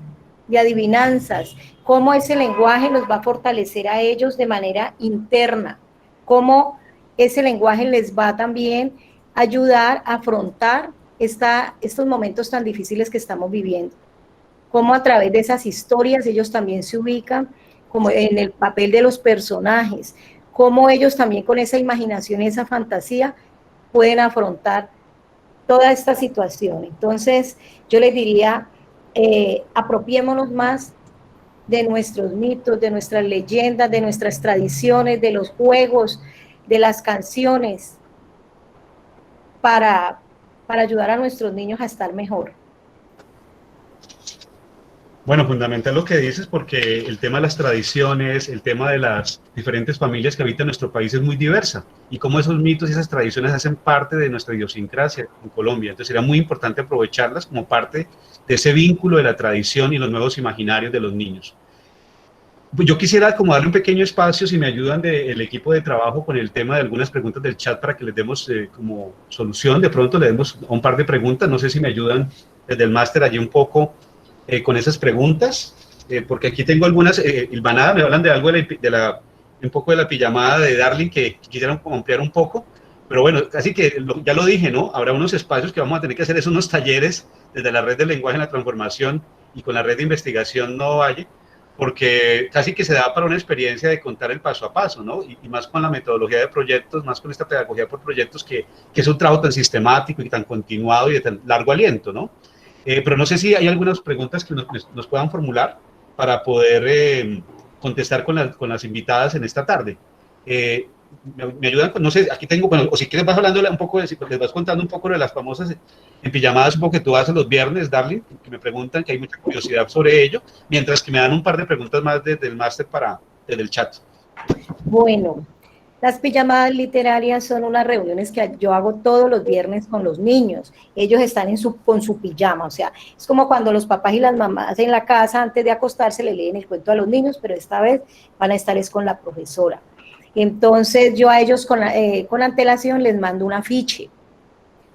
de adivinanzas, cómo ese lenguaje los va a fortalecer a ellos de manera interna, cómo ese lenguaje les va también a ayudar a afrontar estos momentos tan difíciles que estamos viviendo, cómo a través de esas historias ellos también se ubican como en el papel de los personajes, cómo ellos también con esa imaginación y esa fantasía pueden afrontar toda esta situación. Entonces, yo les diría, apropiémonos más de nuestros mitos, de nuestras leyendas, de nuestras tradiciones, de los juegos, de las canciones, para ayudar a nuestros niños a estar mejor. Bueno, fundamental lo que dices, porque el tema de las tradiciones, el tema de las diferentes familias que habitan nuestro país es muy diversa, y cómo esos mitos y esas tradiciones hacen parte de nuestra idiosincrasia en Colombia. Entonces sería muy importante aprovecharlas como parte de ese vínculo de la tradición y los nuevos imaginarios de los niños. Pues yo quisiera como darle un pequeño espacio, si me ayudan del equipo de trabajo, con el tema de algunas preguntas del chat para que les demos como solución. De pronto le demos un par de preguntas, no sé si me ayudan desde el máster allí un poco con esas preguntas, porque aquí tengo algunas, Ilvanada, me hablan de algo un poco de la pijamada de Darling que quisieran ampliar un poco, pero bueno, casi que ya lo dije, ¿no? Habrá unos espacios que vamos a tener que hacer, unos talleres desde la red del lenguaje en la transformación y con la red de investigación No Valle, porque casi que se da para una experiencia de contar el paso a paso, ¿no? Y más con la metodología de proyectos, más con esta pedagogía por proyectos que es un trabajo tan sistemático y tan continuado y de tan largo aliento, ¿no? Pero no sé si hay algunas preguntas que nos puedan formular para poder contestar con las invitadas en esta tarde. Me ayudan, no sé, aquí tengo, bueno, o si quieres vas hablando un poco, les vas contando un poco de las famosas en pijamadas, un poco que tú haces los viernes, Darling, que me preguntan, que hay mucha curiosidad sobre ello, mientras que me dan un par de preguntas más desde el máster desde el chat. Bueno, las pijamadas literarias son unas reuniones que yo hago todos los viernes con los niños. Ellos están con su pijama, o sea, es como cuando los papás y las mamás en la casa antes de acostarse le leen el cuento a los niños, pero esta vez van a estar con la profesora. Entonces yo a ellos con antelación les mando un afiche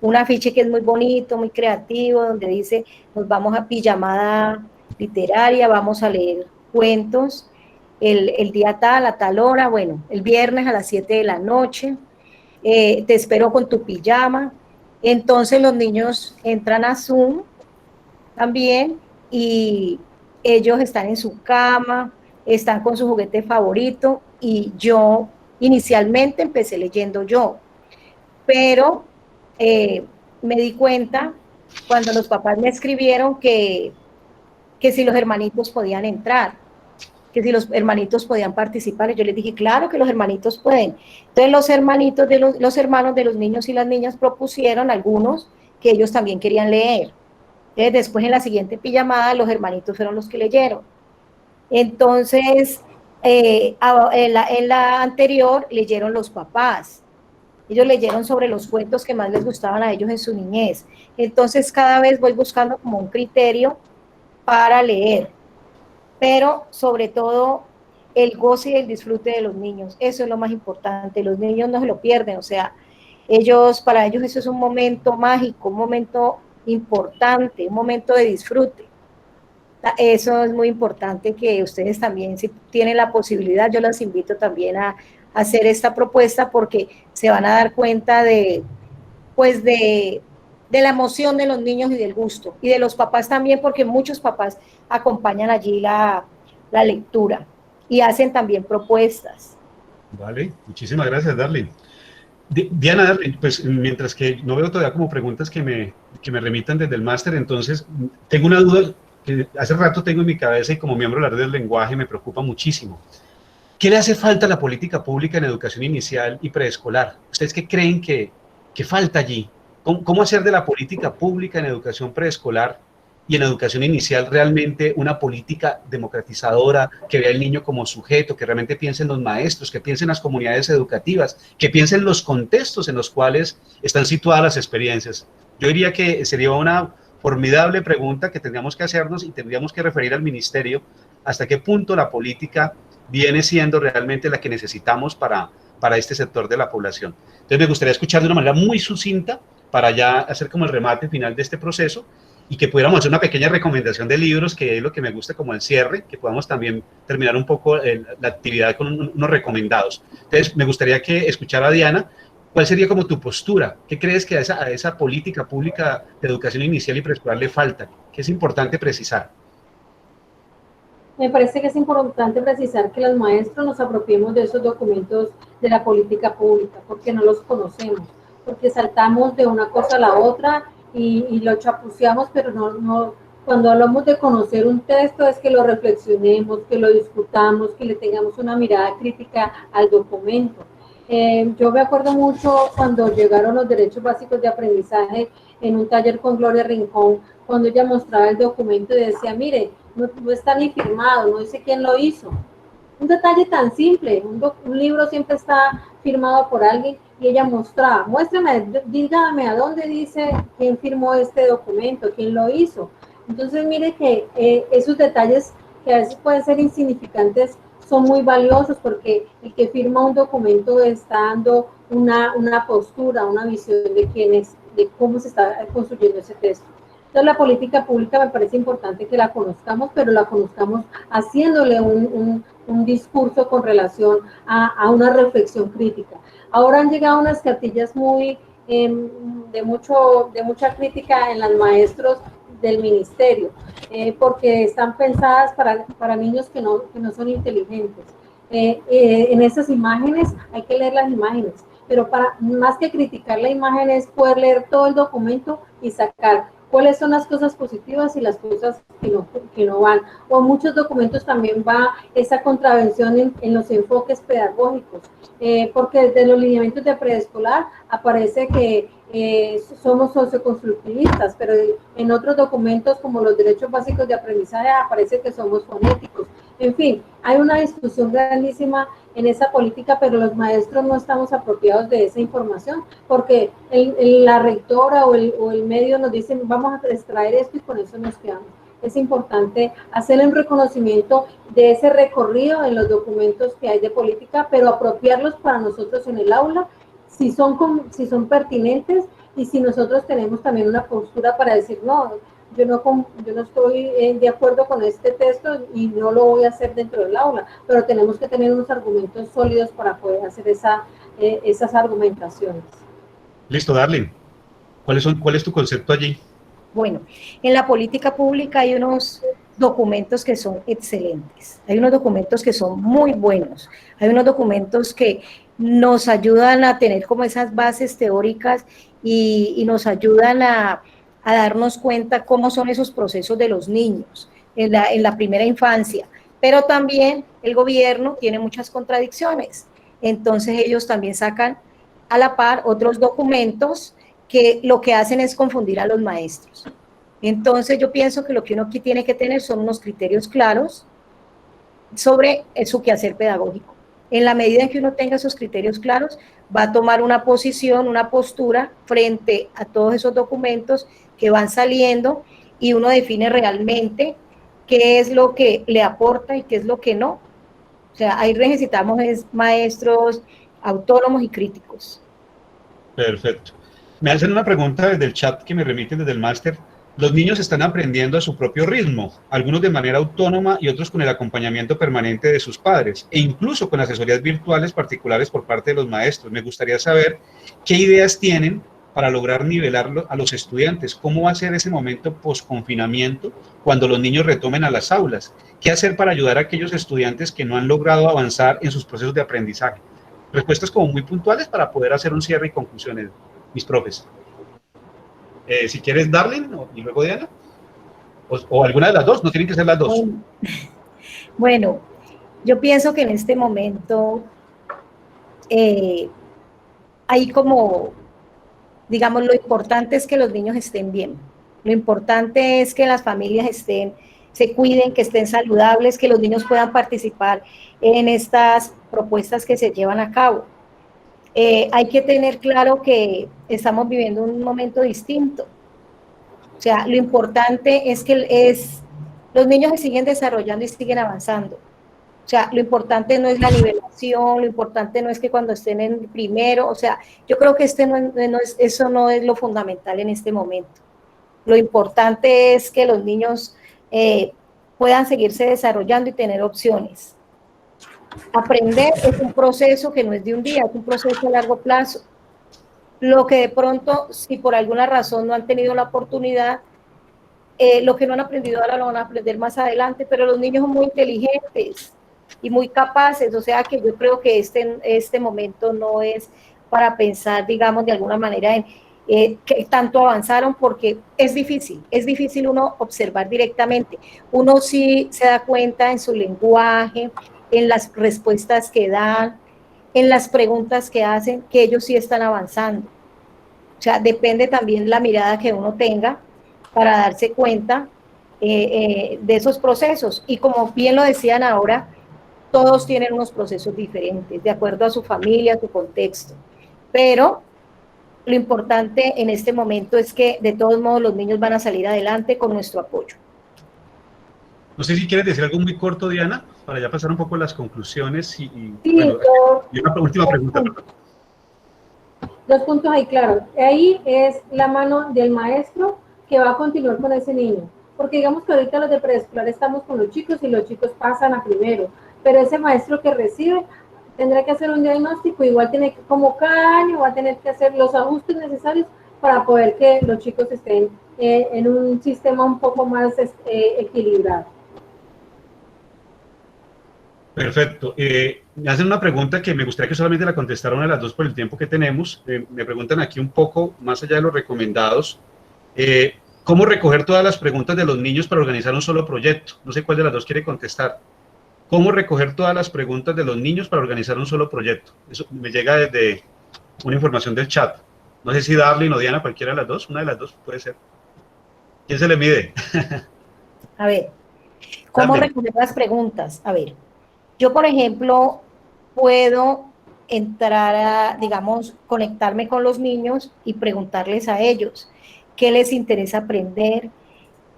que es muy bonito, muy creativo, donde dice, nos vamos a pijamada literaria, vamos a leer cuentos, el día tal, a tal hora, bueno, el viernes a las 7 de la noche, te espero con tu pijama. Entonces los niños entran a Zoom también y ellos están en su cama, están con su juguete favorito y yo inicialmente empecé leyendo yo, pero me di cuenta cuando los papás me escribieron que si los hermanitos podían entrar, que si los hermanitos podían participar, y yo les dije, claro que los hermanitos pueden. Entonces los hermanos de los niños y las niñas propusieron algunos que ellos también querían leer. Entonces después en la siguiente pijamada los hermanitos fueron los que leyeron. Entonces en la anterior leyeron los papás. Ellos leyeron sobre los cuentos que más les gustaban a ellos en su niñez. Entonces cada vez voy buscando como un criterio para leer, pero sobre todo el goce y el disfrute de los niños. Eso es lo más importante. Los niños no se lo pierden, o sea, para ellos eso es un momento mágico, un momento importante, un momento de disfrute. Eso es muy importante que ustedes también, si tienen la posibilidad, yo los invito también a hacer esta propuesta porque se van a dar cuenta de la emoción de los niños y del gusto, y de los papás también, porque muchos papás acompañan allí la lectura y hacen también propuestas. Vale, muchísimas gracias, Darling. Diana, Darling, pues mientras que no veo todavía como preguntas que me remitan desde el máster, entonces tengo una duda que hace rato tengo en mi cabeza y como miembro de la red del lenguaje me preocupa muchísimo. ¿Qué le hace falta a la política pública en educación inicial y preescolar? ¿Ustedes qué creen que falta allí? ¿Cómo hacer de la política pública en educación preescolar y en educación inicial realmente una política democratizadora, que vea al niño como sujeto, que realmente piense en los maestros, que piense en las comunidades educativas, que piense en los contextos en los cuales están situadas las experiencias? Yo diría que sería una formidable pregunta que tendríamos que hacernos y tendríamos que referir al ministerio hasta qué punto la política viene siendo realmente la que necesitamos para este sector de la población. Entonces me gustaría escuchar de una manera muy sucinta para ya hacer como el remate final de este proceso y que pudiéramos hacer una pequeña recomendación de libros, que es lo que me gusta como el cierre, que podamos también terminar un poco la actividad con unos recomendados. Entonces me gustaría que escuchara a Diana, ¿cuál sería como tu postura? ¿Qué crees que a esa política pública de educación inicial y preescolar le falta? ¿Qué es importante precisar? Me parece que es importante precisar que los maestros nos apropiemos de esos documentos de la política pública, porque no los conocemos, porque saltamos de una cosa a la otra y lo chapuceamos, pero no, cuando hablamos de conocer un texto es que lo reflexionemos, que lo discutamos, que le tengamos una mirada crítica al documento. Yo me acuerdo mucho cuando llegaron los derechos básicos de aprendizaje en un taller con Gloria Rincón, cuando ella mostraba el documento y decía, mire, no está ni firmado, no dice quién lo hizo. Un detalle tan simple, un libro siempre está firmado por alguien y ella mostraba, muéstrame, dígame a dónde dice quién firmó este documento, quién lo hizo. Entonces mire que esos detalles que a veces pueden ser insignificantes son muy valiosos porque el que firma un documento está dando una postura, una visión de cómo se está construyendo ese texto. Entonces la política pública me parece importante que la conozcamos, pero la conozcamos haciéndole un discurso con relación a una reflexión crítica. Ahora han llegado unas cartillas muy de mucha crítica en los maestros del ministerio, porque están pensadas para niños que no son inteligentes. En esas imágenes hay que leer las imágenes, pero más que criticar la imagen es poder leer todo el documento y sacar cuáles son las cosas positivas y las cosas que no van. O muchos documentos también va esa contravención en los enfoques pedagógicos, porque desde los lineamientos de preescolar aparece que somos socioconstructivistas, pero en otros documentos como los derechos básicos de aprendizaje aparece que somos fonéticos. En fin, hay una discusión grandísima en esa política, pero los maestros no estamos apropiados de esa información, porque la rectora o el medio nos dicen, vamos a extraer esto y con eso nos quedamos. Es importante hacer un reconocimiento de ese recorrido en los documentos que hay de política, pero apropiarlos para nosotros en el aula, si son pertinentes y si nosotros tenemos también una postura para decir, no, yo no estoy de acuerdo con este texto y no lo voy a hacer dentro del aula, pero tenemos que tener unos argumentos sólidos para poder hacer esas argumentaciones. Listo, Darlene. ¿Cuál es tu concepto allí? Bueno, en la política pública hay unos documentos que son excelentes, hay unos documentos que son muy buenos, hay unos documentos que nos ayudan a tener como esas bases teóricas y nos ayudan a darnos cuenta cómo son esos procesos de los niños en la primera infancia, pero también el gobierno tiene muchas contradicciones, entonces ellos también sacan a la par otros documentos que lo que hacen es confundir a los maestros. Entonces yo pienso que lo que uno aquí tiene que tener son unos criterios claros sobre su quehacer pedagógico. En la medida en que uno tenga esos criterios claros, va a tomar una posición, una postura frente a todos esos documentos que van saliendo y uno define realmente qué es lo que le aporta y qué es lo que no. O sea, ahí necesitamos maestros autónomos y críticos. Perfecto. Me hacen una pregunta desde el chat que me remiten desde el máster. Los niños están aprendiendo a su propio ritmo, algunos de manera autónoma y otros con el acompañamiento permanente de sus padres, e incluso con asesorías virtuales particulares por parte de los maestros. Me gustaría saber qué ideas tienen para lograr nivelar a los estudiantes, cómo va a ser ese momento post-confinamiento cuando los niños retomen a las aulas, qué hacer para ayudar a aquellos estudiantes que no han logrado avanzar en sus procesos de aprendizaje. Respuestas como muy puntuales para poder hacer un cierre y conclusiones, mis profes. Si quieres, Darlene, y luego Diana, o alguna de las dos, no tienen que ser las dos. Bueno, yo pienso que en este momento hay como, digamos, lo importante es que los niños estén bien, lo importante es que las familias se cuiden, que estén saludables, que los niños puedan participar en estas propuestas que se llevan a cabo. Hay que tener claro que estamos viviendo un momento distinto. O sea, lo importante es que los niños se siguen desarrollando y siguen avanzando. O sea, lo importante no es la nivelación, lo importante no es que cuando estén en primero, o sea, yo creo que eso no es lo fundamental en este momento. Lo importante es que los niños puedan seguirse desarrollando y tener opciones. Aprender es un proceso que no es de un día, es un proceso a largo plazo. Lo que de pronto, si por alguna razón no han tenido la oportunidad, lo que no han aprendido ahora lo van a aprender más adelante, pero los niños son muy inteligentes y muy capaces, o sea que yo creo que este momento no es para pensar, digamos, de alguna manera en que tanto avanzaron, porque es difícil uno observar directamente. Uno sí se da cuenta en su lenguaje, en las respuestas que dan, en las preguntas que hacen, que ellos sí están avanzando. O sea, depende también la mirada que uno tenga para darse cuenta de esos procesos. Y como bien lo decían ahora, todos tienen unos procesos diferentes, de acuerdo a su familia, a su contexto. Pero lo importante en este momento es que de todos modos los niños van a salir adelante con nuestro apoyo. No sé si quieres decir algo muy corto, Diana, para ya pasar un poco las conclusiones y sí, una última pregunta. Dos puntos ahí, claro. Ahí es la mano del maestro que va a continuar con ese niño. Porque digamos que ahorita los de preescolar estamos con los chicos y los chicos pasan a primero, pero ese maestro que recibe tendrá que hacer un diagnóstico, igual tiene que, como cada año, va a tener que hacer los ajustes necesarios para poder que los chicos estén en un sistema un poco más equilibrado. Perfecto. Me hacen una pregunta que me gustaría que solamente la contestara una de las dos por el tiempo que tenemos. Me preguntan aquí un poco, más allá de los recomendados, ¿cómo recoger todas las preguntas de los niños para organizar un solo proyecto? No sé cuál de las dos quiere contestar. ¿Cómo recoger todas las preguntas de los niños para organizar un solo proyecto? Eso me llega desde una información del chat. No sé si Darlene o Diana, cualquiera de las dos, una de las dos puede ser. ¿Quién se le mide? A ver, ¿cómo Darlene. recoger las preguntas? A ver, yo, por ejemplo, puedo entrar a, digamos, conectarme con los niños y preguntarles a ellos qué les interesa aprender,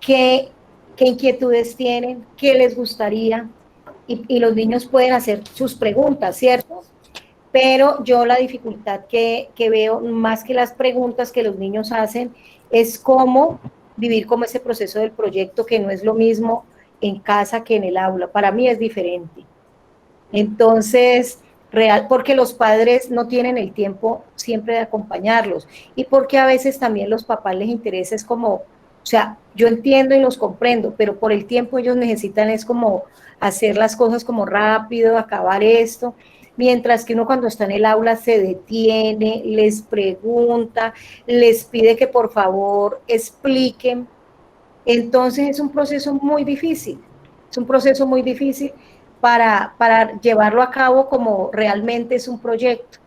qué inquietudes tienen, qué les gustaría, y los niños pueden hacer sus preguntas, ¿cierto? Pero yo la dificultad que veo, más que las preguntas que los niños hacen, es cómo vivir como ese proceso del proyecto, que no es lo mismo en casa que en el aula. Para mí es diferente. Entonces, porque los padres no tienen el tiempo siempre de acompañarlos y porque a veces también los papás les interesa, es como, o sea, yo entiendo y los comprendo, pero por el tiempo ellos necesitan es como hacer las cosas como rápido, acabar esto, mientras que uno cuando está en el aula se detiene, les pregunta, les pide que por favor expliquen. Entonces es un proceso muy difícil, es un proceso muy difícil para llevarlo a cabo como realmente es un proyecto.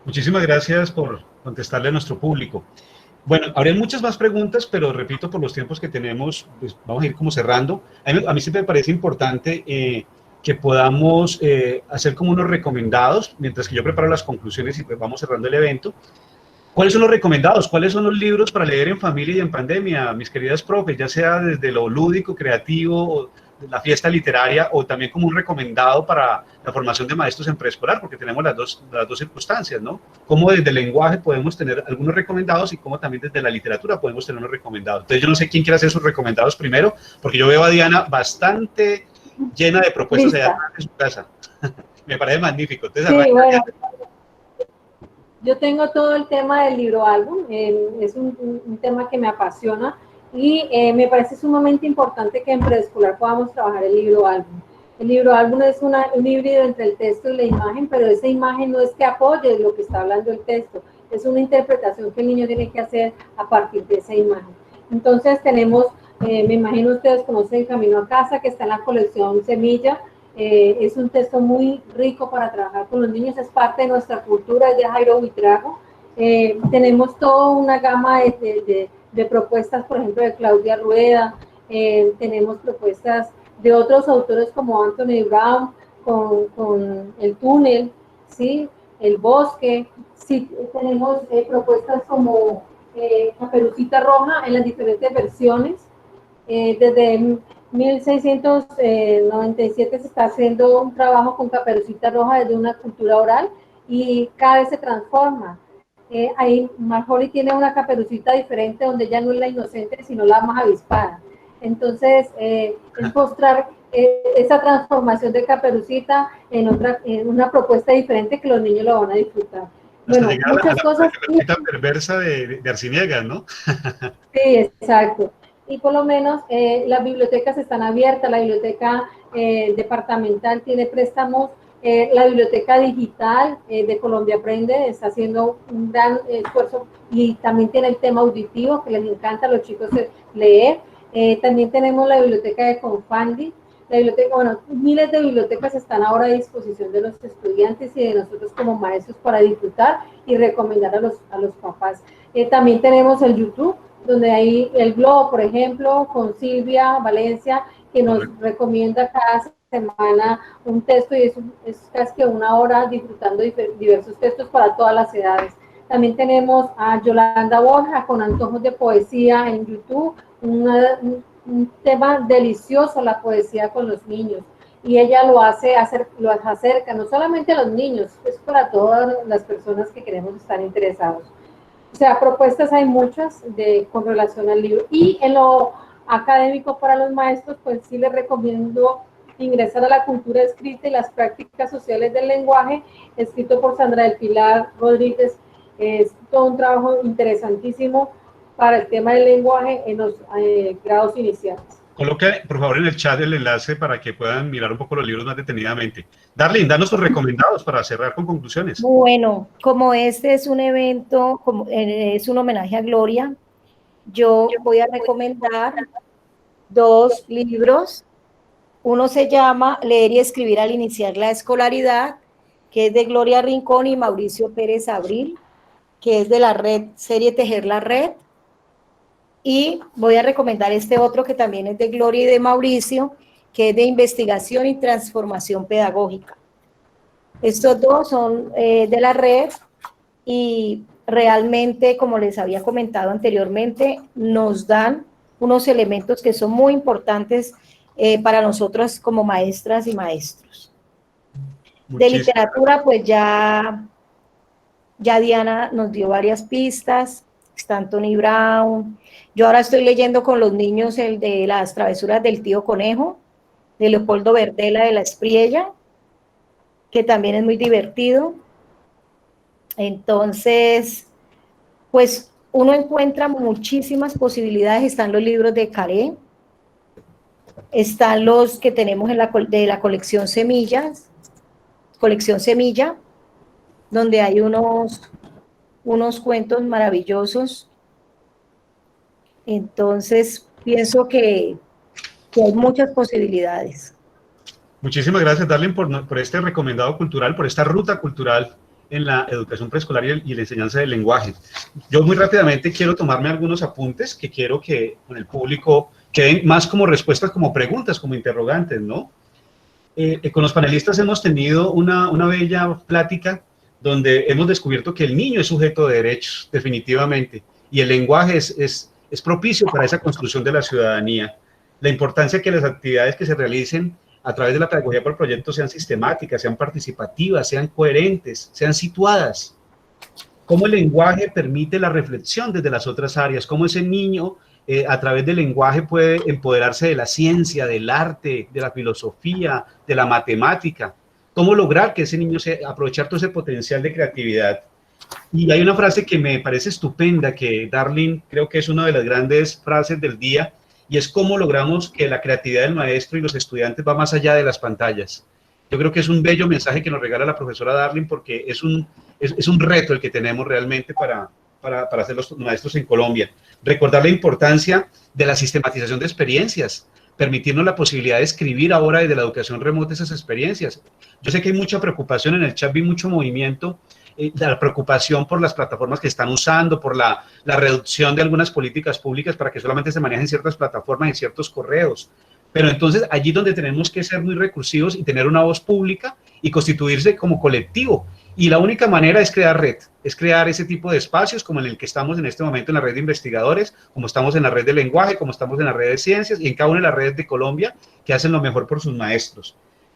Muchísimas gracias por contestarle a nuestro público. Bueno, habría muchas más preguntas, pero repito, por los tiempos que tenemos, pues vamos a ir como cerrando. A mí siempre me parece importante que podamos hacer como unos recomendados, mientras que yo preparo las conclusiones y pues vamos cerrando el evento. ¿Cuáles son los recomendados? ¿Cuáles son los libros para leer en familia y en pandemia, mis queridas profes? Ya sea desde lo lúdico, creativo, o la fiesta literaria, o también como un recomendado para la formación de maestros en preescolar, porque tenemos las dos circunstancias, ¿no? Cómo desde el lenguaje podemos tener algunos recomendados y cómo también desde la literatura podemos tener unos recomendados. Entonces yo no sé quién quiere hacer sus recomendados primero, porque yo veo a Diana bastante llena de propuestas allá en su casa. Me parece magnífico. Entonces, sí, bueno. Yo tengo todo el tema del libro álbum, es un tema que me apasiona y me parece sumamente importante que en preescolar podamos trabajar el libro álbum. El libro álbum es un híbrido entre el texto y la imagen, pero esa imagen no es que apoye lo que está hablando el texto, es una interpretación que el niño tiene que hacer a partir de esa imagen. Entonces tenemos, me imagino ustedes conocen Camino a Casa, que está en la colección Semilla. Es un texto muy rico para trabajar con los niños, es parte de nuestra cultura, es de Jairo Buitrago. Tenemos toda una gama de propuestas, por ejemplo, de Claudia Rueda, tenemos propuestas de otros autores como Anthony Brown, con El Túnel, ¿sí? El Bosque, sí, tenemos propuestas como Caperucita Roja en las diferentes versiones, desde 1697 se está haciendo un trabajo con Caperucita Roja desde una cultura oral y cada vez se transforma. Ahí Marjorie tiene una caperucita diferente donde ella no es la inocente, sino la más avispada. Entonces, es mostrar esa transformación de Caperucita en una propuesta diferente que los niños lo van a disfrutar. Hasta bueno, muchas cosas. La caperucita perversa de Arciniegas, ¿no? Sí, exacto. Y por lo menos las bibliotecas están abiertas, la biblioteca departamental tiene préstamos, la biblioteca digital de Colombia Aprende está haciendo un gran esfuerzo y también tiene el tema auditivo que les encanta a los chicos leer. También tenemos la biblioteca de Confandi, la biblioteca, bueno, miles de bibliotecas están ahora a disposición de los estudiantes y de nosotros como maestros para disfrutar y recomendar a los papás. También tenemos el YouTube, donde hay el Globo, por ejemplo, con Valencia, que nos recomienda cada semana un texto y es casi que una hora disfrutando diversos textos para todas las edades. También tenemos a Yolanda Borja con antojos de poesía en YouTube, un tema delicioso, la poesía con los niños. Y ella lo acerca no solamente a los niños, es para todas las personas que queremos estar interesados. O sea, propuestas hay muchas con relación al libro. Y en lo académico para los maestros, pues sí les recomiendo ingresar a La cultura escrita y las prácticas sociales del lenguaje, escrito por Sandra del Pilar Rodríguez. Es todo un trabajo interesantísimo para el tema del lenguaje en los grados iniciales. Coloque, por favor, en el chat el enlace para que puedan mirar un poco los libros más detenidamente. Darlene, danos tus recomendados para cerrar con conclusiones. Bueno, como este es un evento, es un homenaje a Gloria, yo voy a recomendar 2 libros. Uno se llama Leer y escribir al iniciar la escolaridad, que es de Gloria Rincón y Mauricio Pérez Abril, que es de la red serie Tejer la Red. Y voy a recomendar este otro que también es de Gloria y de Mauricio, que es de investigación y transformación pedagógica. Estos 2 son de la red y realmente, como les había comentado anteriormente, nos dan unos elementos que son muy importantes para nosotros como maestras y maestros. De literatura, pues ya Diana nos dio varias pistas. Está Anthony Brown. Yo ahora estoy leyendo con los niños el de Las travesuras del tío Conejo, de Leopoldo Verdela de la Espriella, que también es muy divertido. Entonces, pues uno encuentra muchísimas posibilidades. Están los libros de Caré, están los que tenemos de la colección Semillas, colección Semilla, donde hay unos cuentos maravillosos. Entonces, pienso que hay muchas posibilidades. Muchísimas gracias, Darlene, por este recomendado cultural, por esta ruta cultural en la educación preescolar y la enseñanza del lenguaje. Yo muy rápidamente quiero tomarme algunos apuntes que quiero que con el público queden más como respuestas, como preguntas, como interrogantes, ¿no? Con los panelistas hemos tenido una bella plática donde hemos descubierto que el niño es sujeto de derechos, definitivamente, y el lenguaje es propicio para esa construcción de la ciudadanía. La importancia que las actividades que se realicen a través de la pedagogía por proyectos sean sistemáticas, sean participativas, sean coherentes, sean situadas. Cómo el lenguaje permite la reflexión desde las otras áreas, cómo ese niño a través del lenguaje puede empoderarse de la ciencia, del arte, de la filosofía, de la matemática. Cómo lograr que ese niño aprovechar todo ese potencial de creatividad. Y hay una frase que me parece estupenda, que Darlene creo que es una de las grandes frases del día, y es cómo logramos que la creatividad del maestro y los estudiantes va más allá de las pantallas. Yo creo que es un bello mensaje que nos regala la profesora Darlene, porque es un reto el que tenemos realmente para hacer los maestros en Colombia. Recordar la importancia de la sistematización de experiencias, permitirnos la posibilidad de escribir ahora desde la educación remota esas experiencias. Yo sé que hay mucha preocupación en el chat, vi mucho movimiento, la preocupación por las plataformas que están usando, por la reducción de algunas políticas públicas para que solamente se manejen ciertas plataformas y ciertos correos. Pero entonces allí donde tenemos que ser muy recursivos y tener una voz pública y constituirse como colectivo. Y la única manera es crear red, es crear ese tipo de espacios como en el que estamos en este momento en la red de investigadores, como estamos en la red de lenguaje, como estamos en la red de ciencias y en cada una de las redes de Colombia que hacen lo mejor por sus maestros.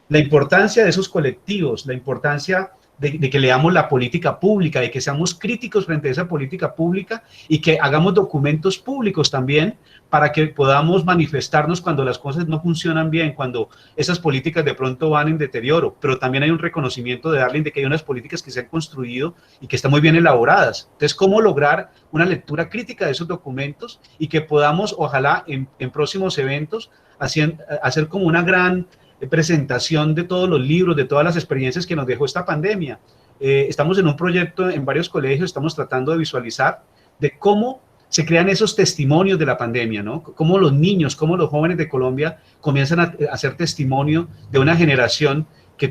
La importancia de esos colectivos, la importancia de que leamos la política pública, de que seamos críticos frente a esa política pública y que hagamos documentos públicos también para que podamos manifestarnos cuando las cosas no funcionan bien, cuando esas políticas de pronto van en deterioro, pero también hay un reconocimiento de Darlene de que hay unas políticas que se han construido y que están muy bien elaboradas. Entonces, ¿cómo lograr una lectura crítica de esos documentos y que podamos, ojalá, en próximos eventos, hacer como una gran presentación de todos los libros, de todas las experiencias que nos dejó esta pandemia? Estamos en un proyecto en varios colegios, estamos tratando de visualizar de cómo se crean esos testimonios de la pandemia, ¿no? Cómo los niños, cómo los jóvenes de Colombia comienzan a hacer testimonio de una generación que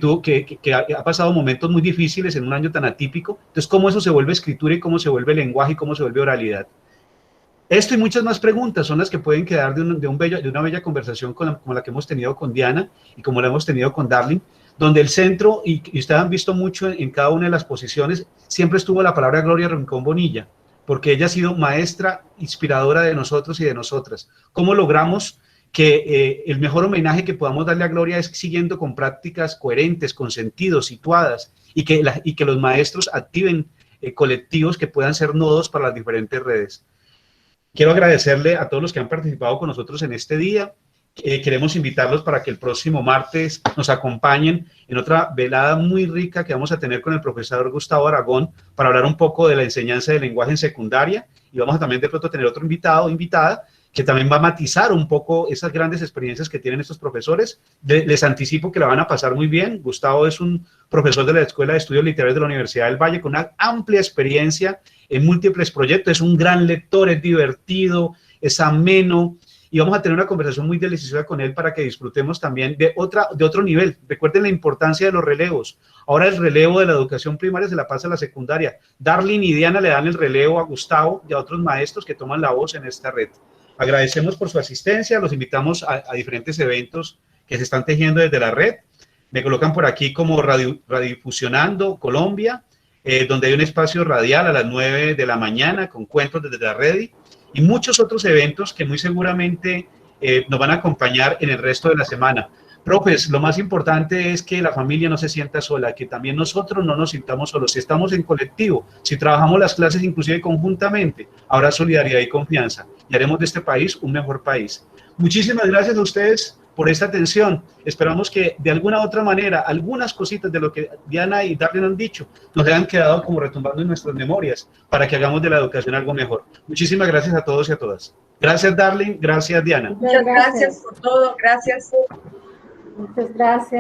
ha pasado momentos muy difíciles en un año tan atípico. Entonces, cómo eso se vuelve escritura y cómo se vuelve lenguaje y cómo se vuelve oralidad. Esto y muchas más preguntas son las que pueden quedar de una bella conversación como la que hemos tenido con Diana y como la hemos tenido con Darlene, donde el centro, y ustedes han visto mucho en cada una de las posiciones, siempre estuvo la palabra Gloria Rincón Bonilla, porque ella ha sido maestra inspiradora de nosotros y de nosotras. ¿Cómo logramos que el mejor homenaje que podamos darle a Gloria es siguiendo con prácticas coherentes, con sentido, situadas, y que los maestros activen colectivos que puedan ser nodos para las diferentes redes. Quiero agradecerle a todos los que han participado con nosotros en este día. Queremos invitarlos para que el próximo martes nos acompañen en otra velada muy rica que vamos a tener con el profesor Gustavo Aragón para hablar un poco de la enseñanza del lenguaje en secundaria, y vamos a también de pronto tener otro invitado o invitada que también va a matizar un poco esas grandes experiencias que tienen estos profesores. Les anticipo que la van a pasar muy bien. Gustavo es un profesor de la Escuela de Estudios Literarios de la Universidad del Valle con una amplia experiencia en múltiples proyectos. Es un gran lector, es divertido, es ameno, y vamos a tener una conversación muy deliciosa con él para que disfrutemos también de otro nivel. Recuerden la importancia de los relevos. Ahora el relevo de la educación primaria se la pasa a la secundaria. Darlene y Diana le dan el relevo a Gustavo y a otros maestros que toman la voz en esta red. Agradecemos por su asistencia, los invitamos a diferentes eventos que se están tejiendo desde la red. Me colocan por aquí como Radiodifusionando Colombia, donde hay un espacio radial a las 9 de la mañana con cuentos desde la red, y muchos otros eventos que muy seguramente nos van a acompañar en el resto de la semana. Profes, lo más importante es que la familia no se sienta sola, que también nosotros no nos sintamos solos. Si estamos en colectivo, si trabajamos las clases inclusive conjuntamente, habrá solidaridad y confianza y haremos de este país un mejor país. Muchísimas gracias a ustedes por esta atención. Esperamos que de alguna u otra manera, algunas cositas de lo que Diana y Darlene han dicho nos hayan quedado como retumbando en nuestras memorias para que hagamos de la educación algo mejor. Muchísimas gracias a todos y a todas. Gracias, Darlene. Gracias, Diana. Muchas gracias por todo. Gracias. Muchas gracias.